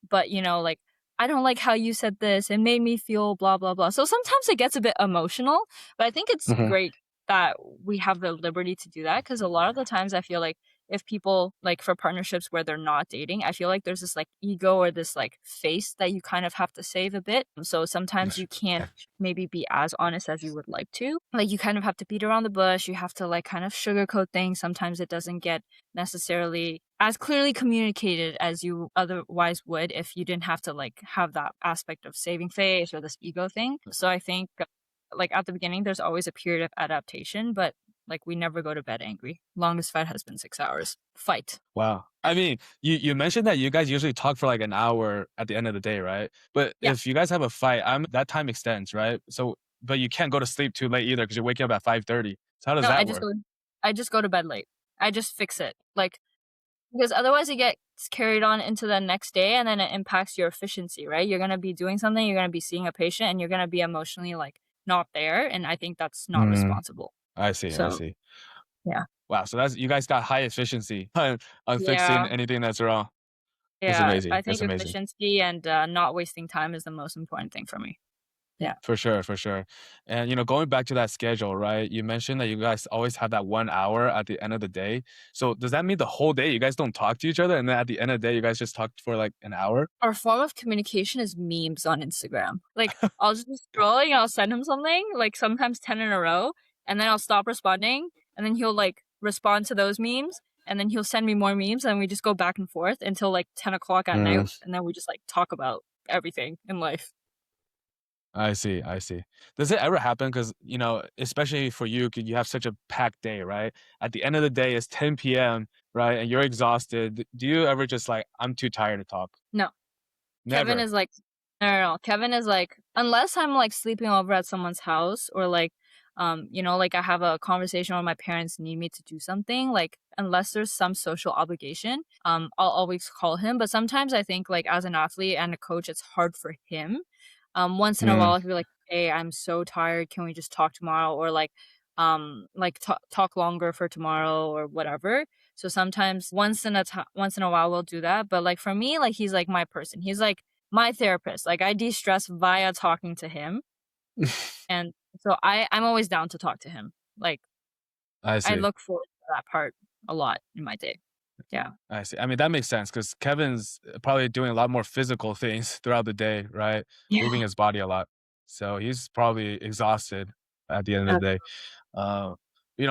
but like I don't like how you said this. It made me feel blah blah blah. So sometimes it gets a bit emotional, but I think it's great that we have the liberty to do that because a lot of the times I feel like if people like for partnerships where they're not dating, I feel like there's this like ego or this like face that you kind of have to save a bit. So sometimes you can't maybe be as honest as you would like to. Like you kind of have to beat around the bush. You have to like kind of sugarcoat things. Sometimes it doesn't get necessarily as clearly communicated as you otherwise would if you didn't have to like have that aspect of saving face or this ego thing. So I think like at the beginning, there's always a period of adaptation, but like we never go to bed angry. Longest fight has been 6 hours. Fight. Wow. I mean, you mentioned that you guys usually talk for like an hour at the end of the day, right? But if you guys have a fight, that time extends, right? So, but you can't go to sleep too late either because you're waking up at 5:30. So how does that work? I just go to bed late. I just fix it. Like, because otherwise it gets carried on into the next day and then it impacts your efficiency, right? You're going to be doing something, you're going to be seeing a patient and you're going to be emotionally like not there. And I think that's not responsible. I see. Yeah. Wow. So you guys got high efficiency on fixing anything that's wrong. Yeah. It's amazing. I think efficiency and not wasting time is the most important thing for me. Yeah. For sure. And, going back to that schedule, right? You mentioned that you guys always have that 1 hour at the end of the day. So does that mean the whole day you guys don't talk to each other? And then at the end of the day, you guys just talk for like an hour? Our form of communication is memes on Instagram. Like I'll just be scrolling, I'll send him something, like sometimes 10 in a row. And then I'll stop responding. And then he'll like respond to those memes. And then he'll send me more memes. And we just go back and forth until like 10 o'clock at night. And then we just like talk about everything in life. I see. Does it ever happen? Because, especially for you, you have such a packed day, right? At the end of the day, it's 10 p.m., right? And you're exhausted. Do you ever just like, I'm too tired to talk? No. Never. Kevin is like, no. Kevin is like, unless I'm like sleeping over at someone's house or like, like I have a conversation where my parents need me to do something, like unless there's some social obligation, I'll always call him. But sometimes I think like as an athlete and a coach, it's hard for him. Once in a while, I'll be like, hey, I'm so tired. Can we just talk tomorrow? Or like talk longer for tomorrow or whatever. So sometimes once in a while we'll do that. But like for me, like he's like my person. He's like my therapist. Like I de-stress via talking to him. And so I'm always down to talk to him. Like I I see. look forward to that part a lot in my day. Yeah. I see. I mean, that makes sense because Kevin's probably doing a lot more physical things throughout the day, right? Yeah. Moving his body a lot. So he's probably exhausted at the end of the day. Uh,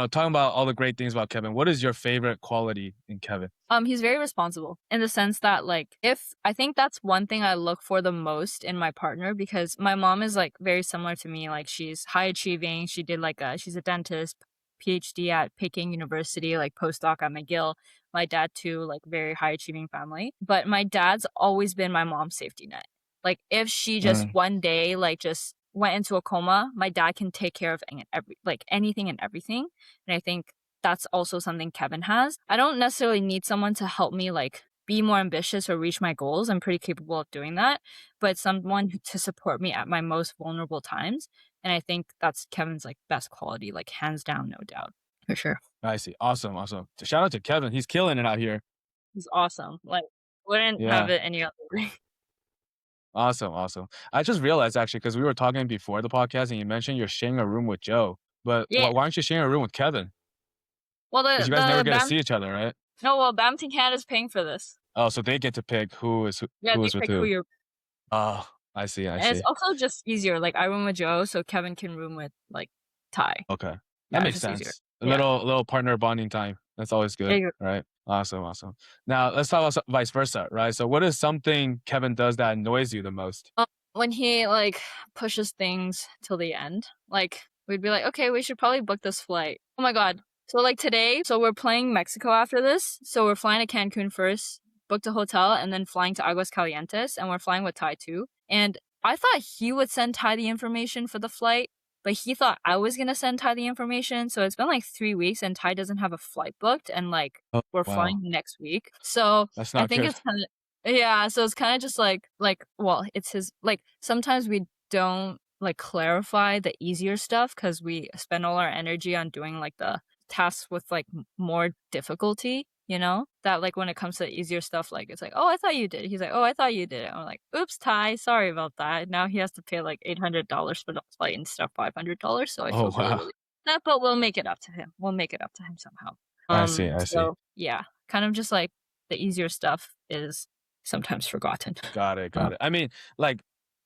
talking about all the great things about Kevin, what is your favorite quality in Kevin? He's very responsible in the sense that like if I think that's one thing I look for the most in my partner because my mom is like very similar to me. Like she's high achieving. She did she's a dentist, PhD at Peking University, like postdoc at McGill. My dad too, like very high achieving family. But my dad's always been my mom's safety net. Like if she just Mm, one day like just went into a coma, my dad can take care of anything and everything. And I think that's also something Kevin has. I don't necessarily need someone to help me like be more ambitious or reach my goals. I'm pretty capable of doing that, but someone to support me at my most vulnerable times. And I think that's Kevin's like best quality, like hands down, no doubt. For sure. I see. Awesome. Awesome. Shout out to Kevin. He's killing it out here. He's awesome. Like wouldn't have Yeah. it any other way. Awesome. Awesome. I just realized actually, because we were talking before the podcast and you mentioned you're sharing a room with Joe, but Yeah. why aren't you sharing a room with Kevin? Well Because you guys never get to see each other, right? no, well, Badminton Canada's paying for this. Oh, so they get to pick Yeah, who they is with pick who who. you're. Oh, I see. I And it's see. also just easier. Like I room with Joe, so Kevin can room with like Ty. Okay. That Yeah, it's makes just easier. sense. A Yeah. little partner bonding time. That's always There good, you go. right? Awesome. Awesome. Now let's talk about vice versa, right? So what is something Kevin does that annoys you the most? When he like pushes things till the end, like we'd be like, okay, we should probably book this flight. Oh my God. So like today, so we're playing Mexico after this. So we're flying to Cancun first, booked a hotel, and then flying to Aguas Calientes, and we're flying with Ty too. And I thought he would send Ty the information for the flight, but he thought I was gonna send Ty the information. So it's been like 3 weeks, and Ty doesn't have a flight booked, and like Oh, we're wow. flying next week. So That's I not think good. it's kind of yeah. So it's kind of just well, it's his like sometimes we don't like clarify the easier stuff because we spend all our energy on doing like the tasks with like more difficulty, that like when it comes to the easier stuff, like it's like, oh, I thought you did. He's like, oh, I thought you did it. I'm like, oops, Ty, sorry about that. Now he has to pay like $800 for the flight instead of $500. So I Oh, feel really, wow. really that, but we'll make it up to him. We'll make it up to him somehow. I see. I see. So yeah, kind of just like the easier stuff is sometimes forgotten. Got it. Uh, Got it. I mean, like,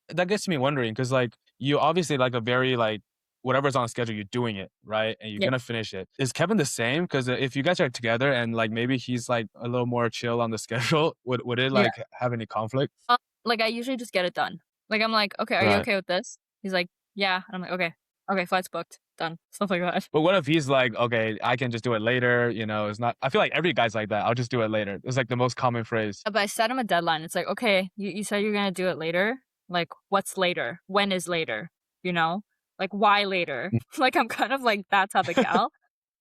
that gets me wondering because, like, you obviously like a very, like, whatever's on schedule, you're doing it, right? And you're yeah, going to finish it. Is Kevin the same? Because if you guys are together and, like, maybe he's, like, a little more chill on the schedule, would it, yeah. like, have any conflict? Like I usually just get it done. Like I'm like, okay, are you Right. okay with this? He's like, yeah. And I'm like, okay, flight's booked, done, stuff like that. But what if he's like, okay, I can just do it later? It's not, I feel like every guy's like that. I'll just do it later. It's like the most common phrase. But I set him a deadline. It's like, okay, you said you're gonna do it later. Like, what's later? When is later? Like why later? Like I'm kind of like that type of gal.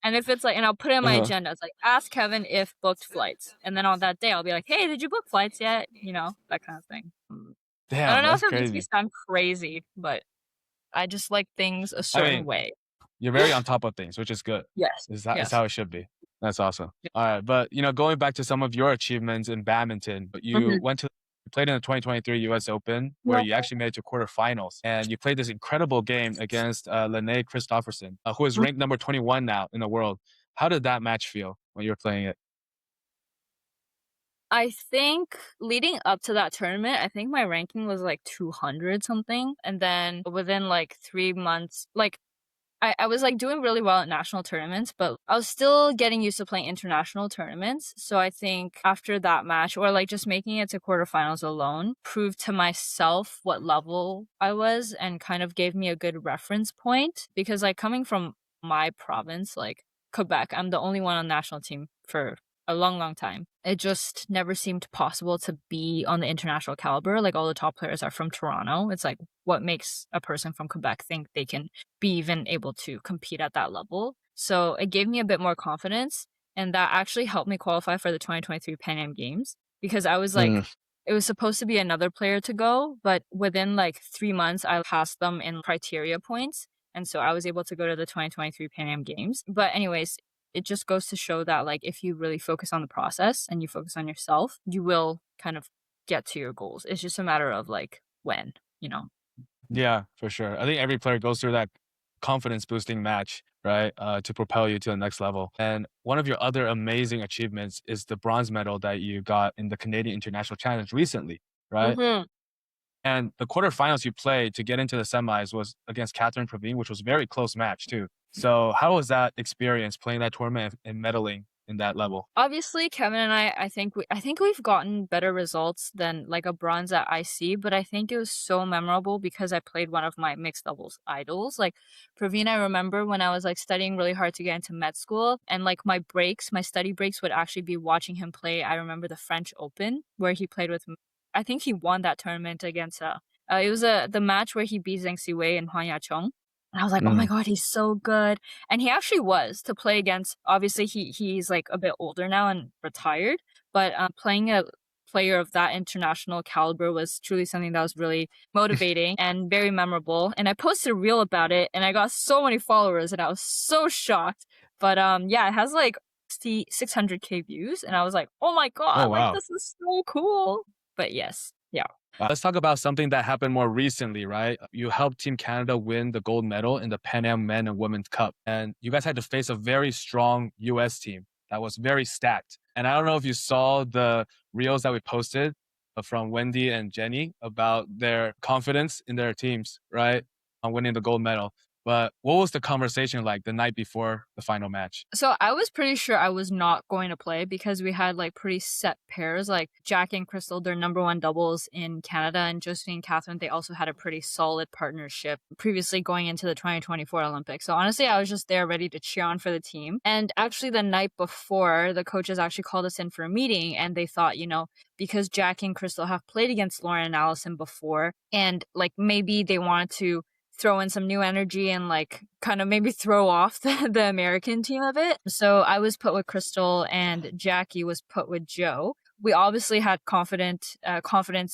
And if it's like, and I'll put it in my Uh-huh. agenda. It's like, ask Kevin if booked flights. And then on that day, I'll be like, hey, did you book flights yet? That kind of thing. I don't Damn, know that's if it makes me crazy. sound crazy, but I just like things a I certain mean, way. you're very on top of things, which is good. Yes. Is Yes. how it should be. That's awesome. All right, but going back to some of your achievements in badminton, you Mhm. played in the 2023 U.S. Open, where you actually made it to quarterfinals, and you played this incredible game against Lene Christofferson, who is ranked number 21 now in the world. How did that match feel when you were playing it? I think leading up to that tournament, I think my ranking was like 200 something. And then within like 3 months, like I was like doing really well at national tournaments, but I was still getting used to playing international tournaments. So I think after that match, or like just making it to quarterfinals alone, proved to myself what level I was and kind of gave me a good reference point. Because like coming from my province, like Quebec, I'm the only one on national team for a long, long time. It just never seemed possible to be on the international caliber. Like all the top players are from Toronto. It's like what makes a person from Quebec think they can be even able to compete at that level. So it gave me a bit more confidence. And that actually helped me qualify for the 2023 Pan Am Games because I was like, Mm, it was supposed to be another player to go, but within like 3 months, I passed them in criteria points. And so I was able to go to the 2023 Pan Am Games. But anyways, it just goes to show that like if you really focus on the process and you focus on yourself, you will kind of get to your goals. It's just a matter of like when, you know. Yeah, for sure. I think every player goes through that confidence boosting match, right? To propel you to the next level. And one of your other amazing achievements is the bronze medal that you got in the Canadian International Challenge recently, right? Mm-hmm. And the quarterfinals you played to get into the semis was against Catherine Praveen, which was a very close match too. So how was that experience playing that tournament and medaling in that level? Obviously, Kevin and I think we've gotten better results than like a bronze at IC, but I think it was so memorable because I played one of my mixed doubles idols. Like Praveen, I remember when I was like studying really hard to get into med school, and like my study breaks would actually be watching him play. I remember the French Open where he played with, I think he won that tournament against it was the match where he beat Zheng Siwei and Huang Yacheng. And I was like, oh my Mm. God, he's so good. And he actually was to play against. Obviously, he's like a bit older now and retired, but playing a player of that international caliber was truly something that was really motivating and very memorable. And I posted a reel about it, and I got so many followers, and I was so shocked. But yeah, it has like 600K views, and I was like, oh my Oh, God, like wow. this is so cool. But yes, yeah. Let's talk about something that happened more recently, right? You helped Team Canada win the gold medal in the Pan Am Men and Women's Cup. And you guys had to face a very strong US team that was very stacked. And I don't know if you saw the reels that we posted from Wendy and Jenny about their confidence in their teams, right? On winning the gold medal. But what was the conversation like the night before the final match? So I was pretty sure I was not going to play because we had like pretty set pairs. Like Jack and Crystal, they're number one doubles in Canada, and Josephine and Catherine, they also had a pretty solid partnership previously going into the 2024 Olympics. So honestly, I was just there ready to cheer on for the team. And actually, the night before, the coaches actually called us in for a meeting, and they thought, because Jack and Crystal have played against Lauren and Allison before, and like maybe they wanted to throw in some new energy and like kind of maybe throw off the American team a bit. So I was put with Crystal and Jackie was put with Joe. We obviously had confidence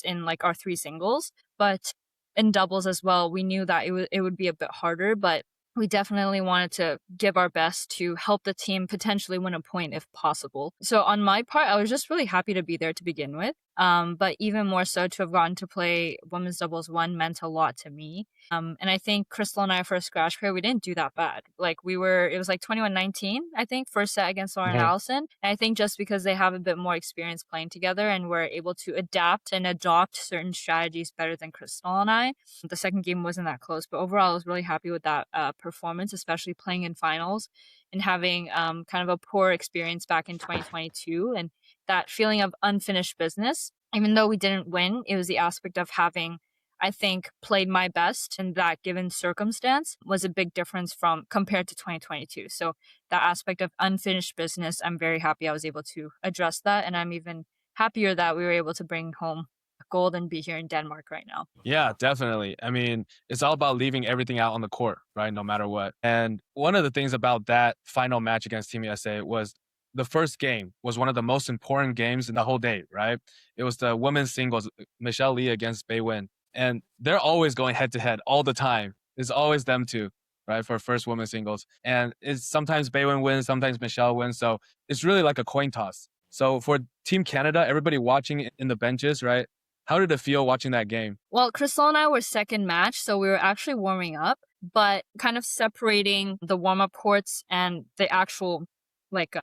in like our three singles, but in doubles as well, we knew that it would be a bit harder, but we definitely wanted to give our best to help the team potentially win a point if possible. So on my part, I was just really happy to be there to begin with. But even more so to have gotten to play women's doubles one meant a lot to me. And I think Crystal and I for a scratch pair, we didn't do that bad. Like it was like 21-19, I think, first set against Lauren and Mhm. Allison. And I think just because they have a bit more experience playing together and were able to adapt and adopt certain strategies better than Crystal and I. The second game wasn't that close, but overall I was really happy with that performance, especially playing in finals and having kind of a poor experience back in 2022 and that feeling of unfinished business. Even though we didn't win, it was the aspect of having, I think, played my best in that given circumstance was a big difference from compared to 2022. So that aspect of unfinished business, I'm very happy I was able to address that. And I'm even happier that we were able to bring home gold and be here in Denmark right now. Yeah, definitely. I mean, it's all about leaving everything out on the court, right? No matter what. And one of the things about that final match against Team USA was the first game was one of the most important games in the whole day, right? It was the women's singles, Michelle Lee against Bei Wen. And they're always going head to head all the time. It's always them two, right? For first women's singles. And it's sometimes Bei Wen wins, sometimes Michelle wins. So it's really like a coin toss. So for Team Canada, everybody watching in the benches, right? How did it feel watching that game? Well, Crystal and I were second match, so we were actually warming up, but kind of separating the warm-up courts and the actual like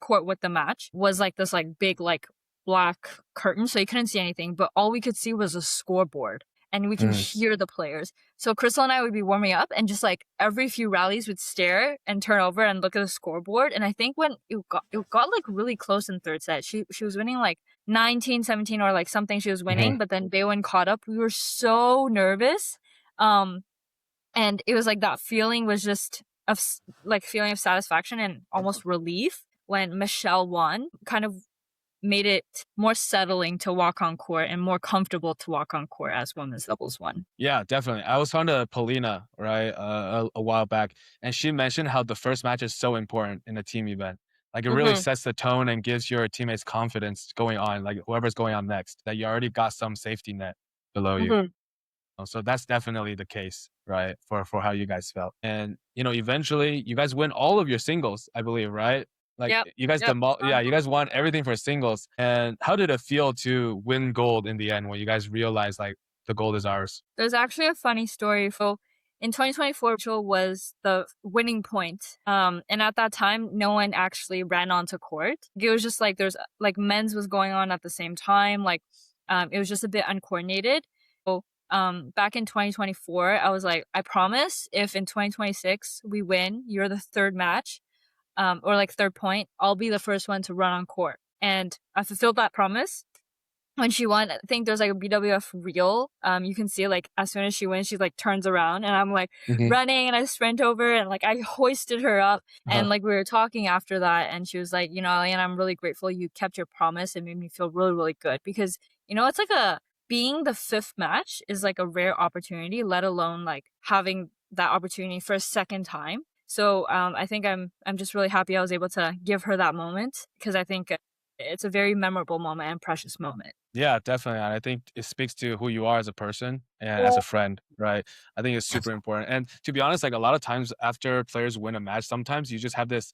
court with the match was like this like big like black curtain, so you couldn't see anything, but all we could see was a scoreboard and we can hear the players. So Crystal and I would be warming up and just like every few rallies would stare and turn over and look at the scoreboard. And I think when it got like really close in third set, she was winning like 19-17 or like something she was winning, but then Baywin caught up. We were so nervous. And it was like that feeling was just like feeling of satisfaction and almost relief when Michelle won, kind of made it more settling to walk on court and more comfortable to walk on court as women's doubles won. Yeah, definitely. I was talking to Polina, right, a while back, and she mentioned how the first match is so important in a team event. Like it really sets the tone and gives your teammates confidence going on, like whoever's going on next, that you already got some safety net below you. So that's definitely the case, right? For how you guys felt. And, eventually you guys win all of your singles, I believe, right? Like Yep. you guys, Yep. you guys won everything for singles. And how did it feel to win gold in the end when you guys realized like the gold is ours? There's actually a funny story. So in 2024, Rachel was the winning point. And at that time, no one actually ran onto court. It was just like there's like men's was going on at the same time. Like, it was just a bit uncoordinated. So, back in 2024, I was like, I promise if in 2026 we win, you're the third match, or like third point, I'll be the first one to run on court. And I fulfilled that promise. When she won, I think there's like a BWF reel. You can see like as soon as she wins, she like turns around and I'm like running and I sprint over and like I hoisted her up. And like we were talking after that and she was like, Eliana, I'm really grateful you kept your promise. It made me feel really, really good because, it's like being the fifth match is like a rare opportunity, let alone like having that opportunity for a second time. So I think I'm just really happy I was able to give her that moment because I think it's a very memorable moment and precious moment. Yeah, definitely. And I think it speaks to who you are as a person and as a friend, right? I think it's super important. And to be honest, like a lot of times after players win a match, sometimes you just have this,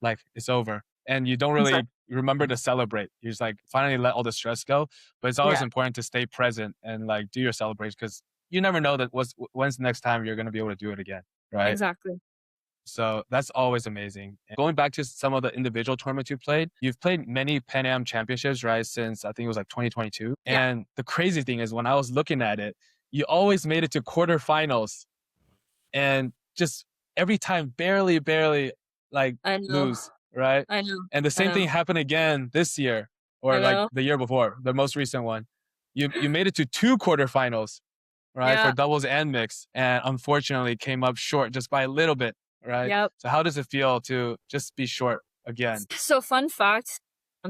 like it's over. And you don't really remember to celebrate. You just like finally let all the stress go. But it's always important to stay present and like do your celebration because you never know that when's the next time you're going to be able to do it again, right? Exactly. So that's always amazing. And going back to some of the individual tournaments you've played many Pan Am championships, right? Since I think it was like 2022. Yeah. And the crazy thing is when I was looking at it, you always made it to quarterfinals and just every time barely like lose, right? I know. And the same thing happened again this year or like the year before, the most recent one. You made it to 2 quarterfinals, right? For doubles and mix. And unfortunately came up short just by a little bit. Right? Yep. So how does it feel to just be short again? So fun fact,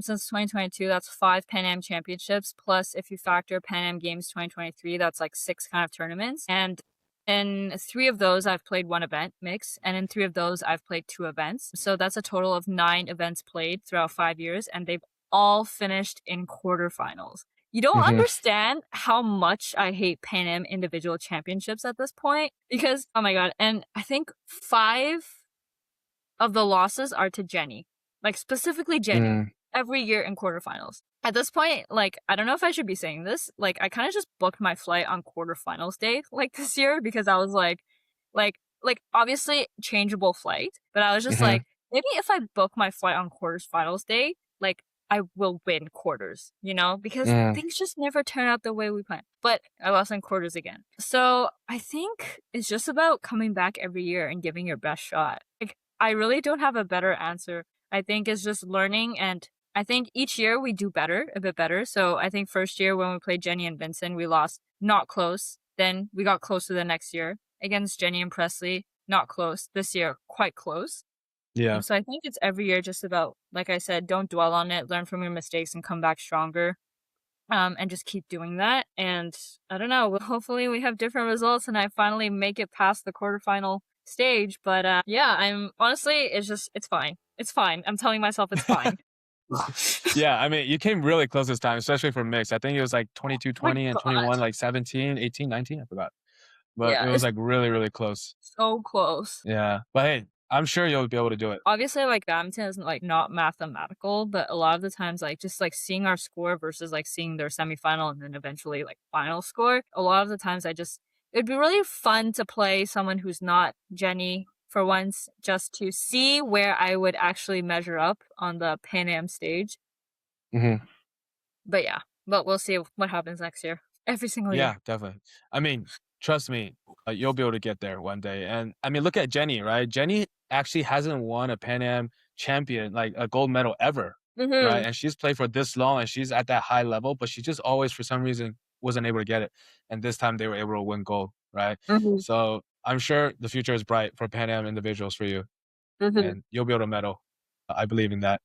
since 2022, that's 5 Pan Am championships. Plus, if you factor Pan Am Games 2023, that's like 6 kind of tournaments. And in 3 of those, I've played 1 event mix. And in 3 of those, I've played 2 events. So that's a total of 9 events played throughout 5 years. And they've all finished in quarterfinals. You don't understand how much I hate Pan Am individual championships at this point because, oh my God. And I think 5 of the losses are to Jenny, like specifically Jenny, every year in quarterfinals. At this point, like, I don't know if I should be saying this. Like, I kind of just booked my flight on quarterfinals day, like this year, because I was like, obviously changeable flight, but I was just like, maybe if I book my flight on quarterfinals day, like, I will win quarters, because things just never turn out the way we planned. But I lost in quarters again. So I think it's just about coming back every year and giving your best shot. Like, I really don't have a better answer. I think it's just learning. And I think each year we do a bit better. So I think first year when we played Jenny and Vincent, we lost not close. Then we got closer the next year against Jenny and Presley, not close. This year, quite close. Yeah. So I think it's every year just about, like I said, don't dwell on it, learn from your mistakes and come back stronger. And just keep doing that. And I don't know, hopefully we have different results and I finally make it past the quarterfinal stage. But I'm honestly, it's fine. It's fine. I'm telling myself it's fine. Yeah, I mean, you came really close this time, especially for mixed. I think it was like 22-20 and 21, like 17, 18, 19, I forgot. But it was like really, really close. So close. Yeah. But hey, I'm sure you'll be able to do it. Obviously, like badminton is like not mathematical, but a lot of the times, like just like seeing our score versus like seeing their semifinal and then eventually like final score. A lot of the times, it'd be really fun to play someone who's not Jenny for once, just to see where I would actually measure up on the Pan Am stage. But we'll see what happens next year. Every single year. Yeah, definitely. I mean, trust me, you'll be able to get there one day. And I mean, look at Jenny, right? Jenny actually hasn't won a Pan Am champion, like a gold medal ever, right? And she's played for this long and she's at that high level, but she just always, for some reason, wasn't able to get it. And this time they were able to win gold, right? So I'm sure the future is bright for Pan Am individuals for you. And you'll be able to medal. I believe in that.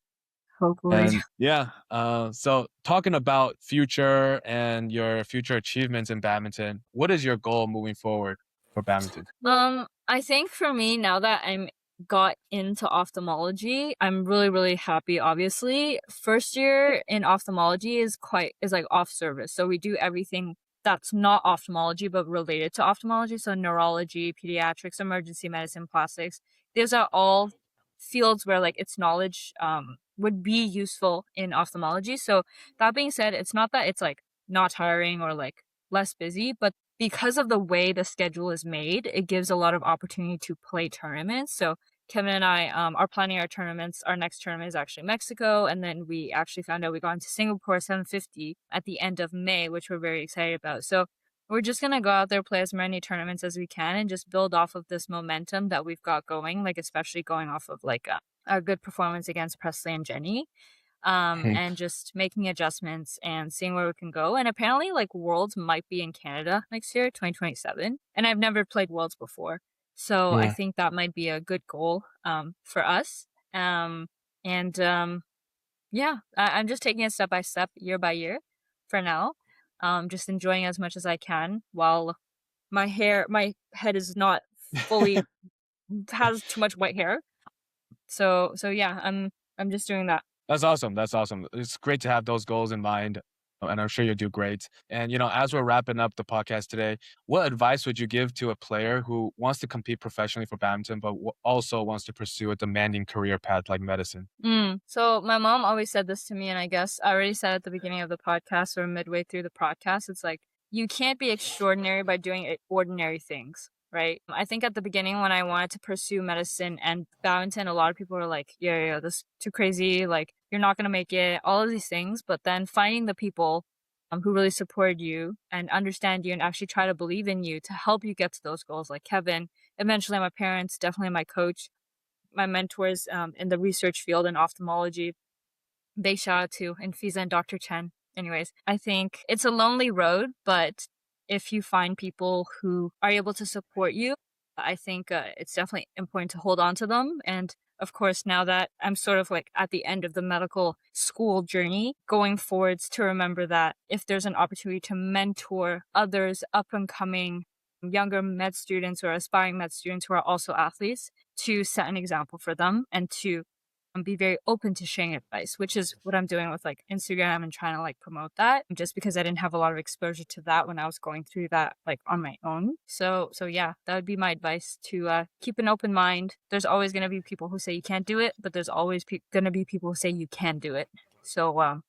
Hopefully. And so talking about future and your future achievements in badminton, what is your goal moving forward for badminton? I think for me, now that I'm got into ophthalmology, I'm really, really happy, obviously. First year in ophthalmology is like off service. So we do everything that's not ophthalmology, but related to ophthalmology. So neurology, pediatrics, emergency medicine, plastics. These are all fields where like its knowledge would be useful in ophthalmology. So that being said, it's not that it's like not hiring or like less busy, but because of the way the schedule is made, it gives a lot of opportunity to play tournaments. So Kevin and I are planning our tournaments. Our next tournament is actually Mexico. And then we actually found out we got into Singapore 750 at the end of May, which we're very excited about. So we're just going to go out there, play as many tournaments as we can, and just build off of this momentum that we've got going, like especially going off of like a good performance against Presley and Jenny. And just making adjustments and seeing where we can go. And apparently like Worlds might be in Canada next year, 2027. And I've never played Worlds before. So I think that might be a good goal for us. I'm just taking it step by step, year by year for now. Just enjoying as much as I can while my head is not fully has too much white hair. So yeah, I'm just doing that. That's awesome. That's awesome. It's great to have those goals in mind, and I'm sure you'll do great. And, as we're wrapping up the podcast today, what advice would you give to a player who wants to compete professionally for badminton, but also wants to pursue a demanding career path like medicine? So my mom always said this to me, and I guess I already said at the beginning of the podcast or midway through the podcast, it's like, you can't be extraordinary by doing ordinary things. Right. I think at the beginning when I wanted to pursue medicine and badminton, a lot of people were like, yeah, this is too crazy. Like, you're not going to make it, all of these things. But then finding the people who really support you and understand you and actually try to believe in you to help you get to those goals, like Kevin, eventually my parents, definitely my coach, my mentors in the research field in ophthalmology. Big shout out to Infiza and Dr. Chen. Anyways, I think it's a lonely road, but if you find people who are able to support you, I think it's definitely important to hold on to them. And of course, now that I'm sort of like at the end of the medical school journey, going forwards to remember that if there's an opportunity to mentor others up and coming younger med students or aspiring med students who are also athletes, to set an example for them and to be very open to sharing advice, which is what I'm doing with like Instagram and trying to like promote that, just because I didn't have a lot of exposure to that when I was going through that like on my own. So yeah, that would be my advice, to keep an open mind. There's always going to be people who say you can't do it, but there's always going to be people who say you can do it. So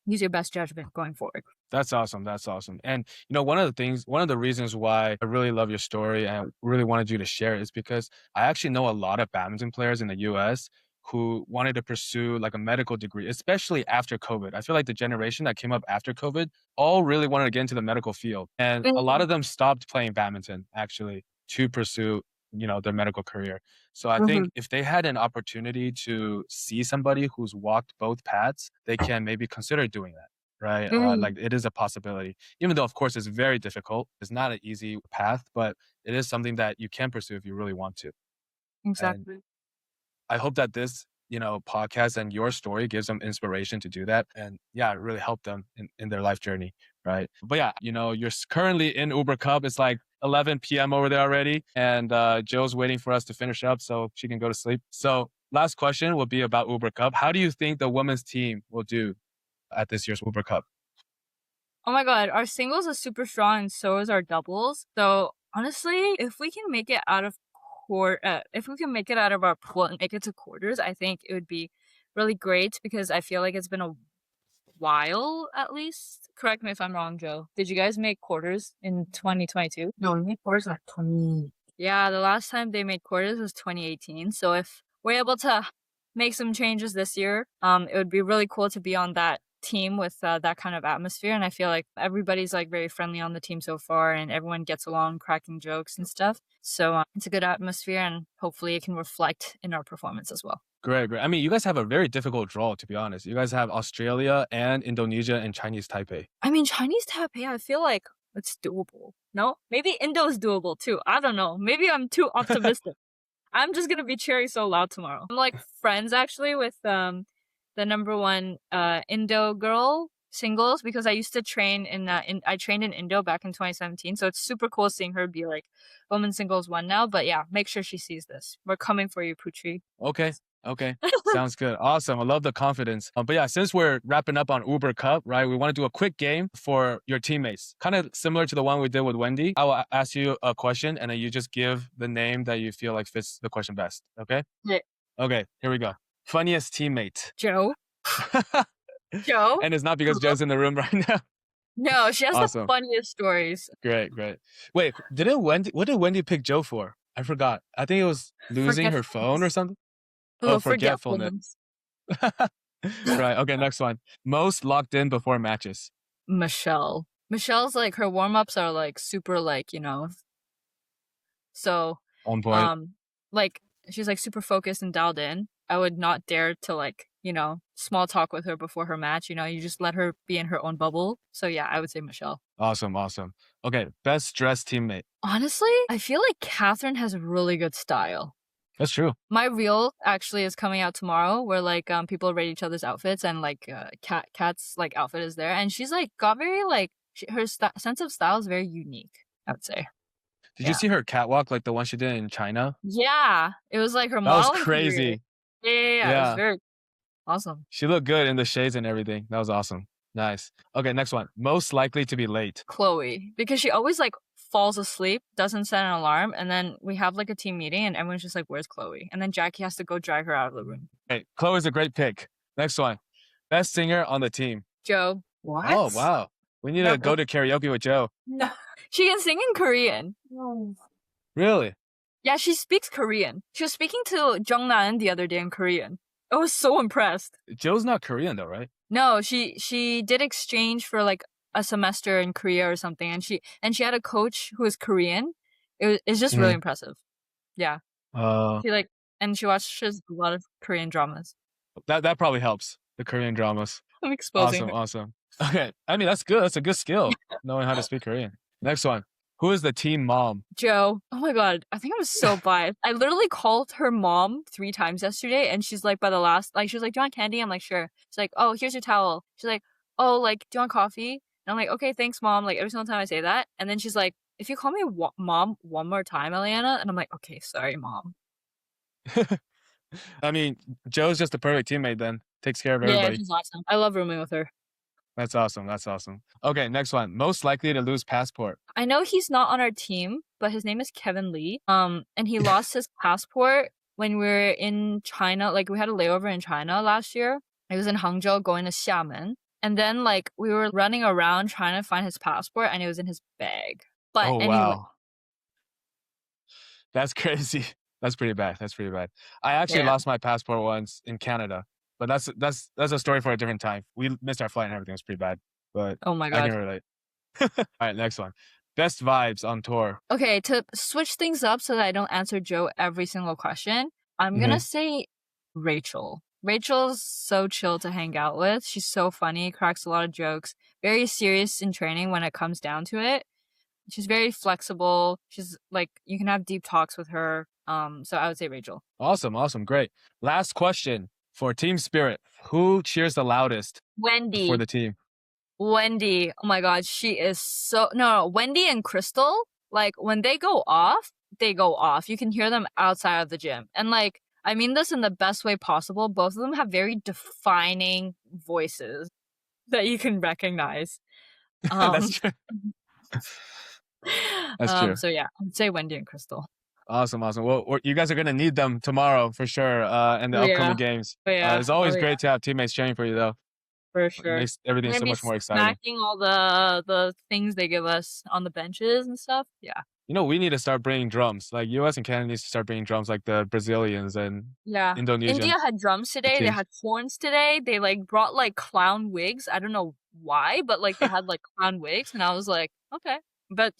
use your best judgment going forward. That's awesome. That's awesome. And, one of the reasons why I really love your story and really wanted you to share it is because I actually know a lot of badminton players in the US who wanted to pursue like a medical degree, especially after COVID. I feel like the generation that came up after COVID all really wanted to get into the medical field. And a lot of them stopped playing badminton actually to pursue, their medical career. So I think if they had an opportunity to see somebody who's walked both paths, they can maybe consider doing that. Right. Like it is a possibility, even though of course it's very difficult. It's not an easy path, but it is something that you can pursue if you really want to. Exactly. And I hope that this, podcast and your story gives them inspiration to do that. And yeah, it really helped them in their life journey. Right. But yeah, you're currently in Uber Cup. It's like 11 p.m. over there already. And Joe's waiting for us to finish up so she can go to sleep. So last question will be about Uber Cup. How do you think the women's team will do at this year's Uber Cup? Oh my God, our singles is super strong and so is our doubles. So honestly, if we can make it out of our pool and make it to quarters, I think it would be really great, because I feel like it's been a while at least. Correct me if I'm wrong, Joe. Did you guys make quarters in 2022? No, we made quarters like 20. Yeah, the last time they made quarters was 2018. So if we're able to make some changes this year, it would be really cool to be on that team with that kind of atmosphere. And I feel like everybody's like very friendly on the team so far, and everyone gets along, cracking jokes and stuff. So it's a good atmosphere, and hopefully it can reflect in our performance as well. Great. I mean, you guys have a very difficult draw, to be honest. You guys have Australia and Indonesia and Chinese Taipei. I mean, Chinese Taipei, I feel like it's doable. No? Maybe Indo's doable too. I don't know. Maybe I'm too optimistic. I'm just going to be cheering so loud tomorrow. I'm like friends actually with the number one Indo girl. singles because I used to train I trained in Indo back in 2017. So it's super cool seeing her be like women's singles one now. But yeah, make sure she sees this. We're coming for you, Putri. Okay. Sounds good. Awesome. I love the confidence. But yeah, since we're wrapping up on Uber Cup, right, we want to do a quick game for your teammates. Kind of similar to the one we did with Wendy. I will ask you a question and then you just give the name that you feel like fits the question best. Okay? Yeah. Okay, here we go. Funniest teammate. Joe. Joe? And it's not because Joe's in the room right now. No, she has the Awesome. funniest stories. Great. Wait, what did Wendy pick Joe for? I forgot. I think it was losing her phone or something. Oh, forgetfulness. Right. Okay, next one. Most locked in before matches. Michelle. Michelle's like, her warm-ups are like super like, so On point. like she's like super focused and dialed in. I would not dare to like, small talk with her before her match. You just let her be in her own bubble. So yeah, I would say Michelle. Awesome. Okay, best dressed teammate. Honestly, I feel like Catherine has really good style. That's true. My reel actually is coming out tomorrow where like people rate each other's outfits and like Kat's like outfit is there and she's like got very like her sense of style is very unique, I would say. Did you see her catwalk like the one she did in China? Yeah, it was like her That modeling was crazy. career. Yeah, it was very awesome. She looked good in the shades and everything. That was awesome. Nice. Okay, next one. Most likely to be late. Chloe, because she always like falls asleep, doesn't set an alarm, and then we have like a team meeting and everyone's just like, where's Chloe? And then Jackie has to go drag her out of the room. Hey, Chloe's a great pick. Next one. Best singer on the team. Joe. What? Oh, wow. We need to go to karaoke with Joe. No. She can sing in Korean. No. Really? Yeah, she speaks Korean. She was speaking to Jungnan the other day in Korean. I was so impressed. Joe's not Korean though, right? No, she did exchange for like a semester in Korea or something, and she had a coach who is Korean. It's just really impressive. Yeah. She watches a lot of Korean dramas. That probably helps. The Korean dramas. I'm exposing her. Awesome. Okay. I mean, that's good. That's a good skill, knowing how to speak Korean. Next one. Who is the team mom? Joe. Oh my God. I think I was so biased. I literally called her mom 3 times yesterday and she's like, by the last, like, she was like, do you want candy? I'm like, sure. She's like, oh, here's your towel. She's like, oh, like, do you want coffee? And I'm like, okay, thanks, mom. Like, every single time I say that. And then she's like, if you call me mom one more time, Eliana. And I'm like, okay, sorry, mom. I mean, Joe's just the perfect teammate then. Takes care of everybody. Yeah, she's awesome. I love rooming with her. That's awesome. Okay, next one. Most likely to lose passport. I know he's not on our team, but his name is Kevin Lee. And he lost his passport when we were in China. Like, we had a layover in China last year. He was in Hangzhou going to Xiamen. And then, like, we were running around trying to find his passport, and it was in his bag. But anyway. Wow. That's crazy. That's pretty bad. I actually lost my passport once in Canada. But that's a story for a different time. We missed our flight and everything was pretty bad. But oh my God. I can relate. All right, next one. Best vibes on tour. Okay, to switch things up so that I don't answer Joe every single question, I'm going to say Rachel. Rachel's so chill to hang out with. She's so funny, cracks a lot of jokes, very serious in training when it comes down to it. She's very flexible. She's like, you can have deep talks with her. So I would say Rachel. Awesome. Great. Last question. For team spirit, who cheers the loudest? Wendy. For the team. Wendy. Oh my God. She is so... No, Wendy and Crystal, like when they go off, they go off. You can hear them outside of the gym. And like, I mean this in the best way possible. Both of them have very defining voices that you can recognize. That's true. That's true. So yeah, I'd say Wendy and Crystal. Awesome. Well, you guys are going to need them tomorrow for sure in the upcoming games. It's always great to have teammates cheering for you, though. For sure. It makes everything so much more exciting. Smacking all the things they give us on the benches and stuff. Yeah. We need to start bringing drums. Like, US and Canada needs to start bringing drums like the Brazilians and Indonesians. India had drums today. They had horns today. They, like, brought, like, clown wigs. I don't know why, but, like, they had, like, clown wigs. And I was like, okay. But,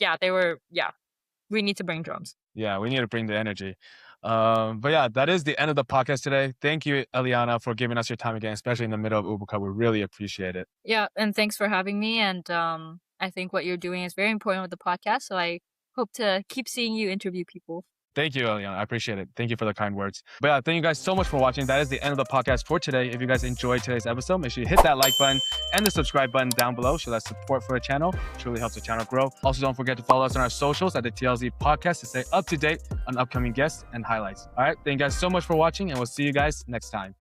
we need to bring drums. Yeah, we need to bring the energy. But yeah, that is the end of the podcast today. Thank you, Eliana, for giving us your time again, especially in the middle of Uber Cup. We really appreciate it. Yeah, and thanks for having me. And I think what you're doing is very important with the podcast. So I hope to keep seeing you interview people. Thank you, Eliana. I appreciate it. Thank you for the kind words. But yeah, thank you guys so much for watching. That is the end of the podcast for today. If you guys enjoyed today's episode, make sure you hit that like button and the subscribe button down below. Show that support for the channel. It truly helps the channel grow. Also, don't forget to follow us on our socials at the TLZ Podcast to stay up to date on upcoming guests and highlights. All right. Thank you guys so much for watching, and we'll see you guys next time.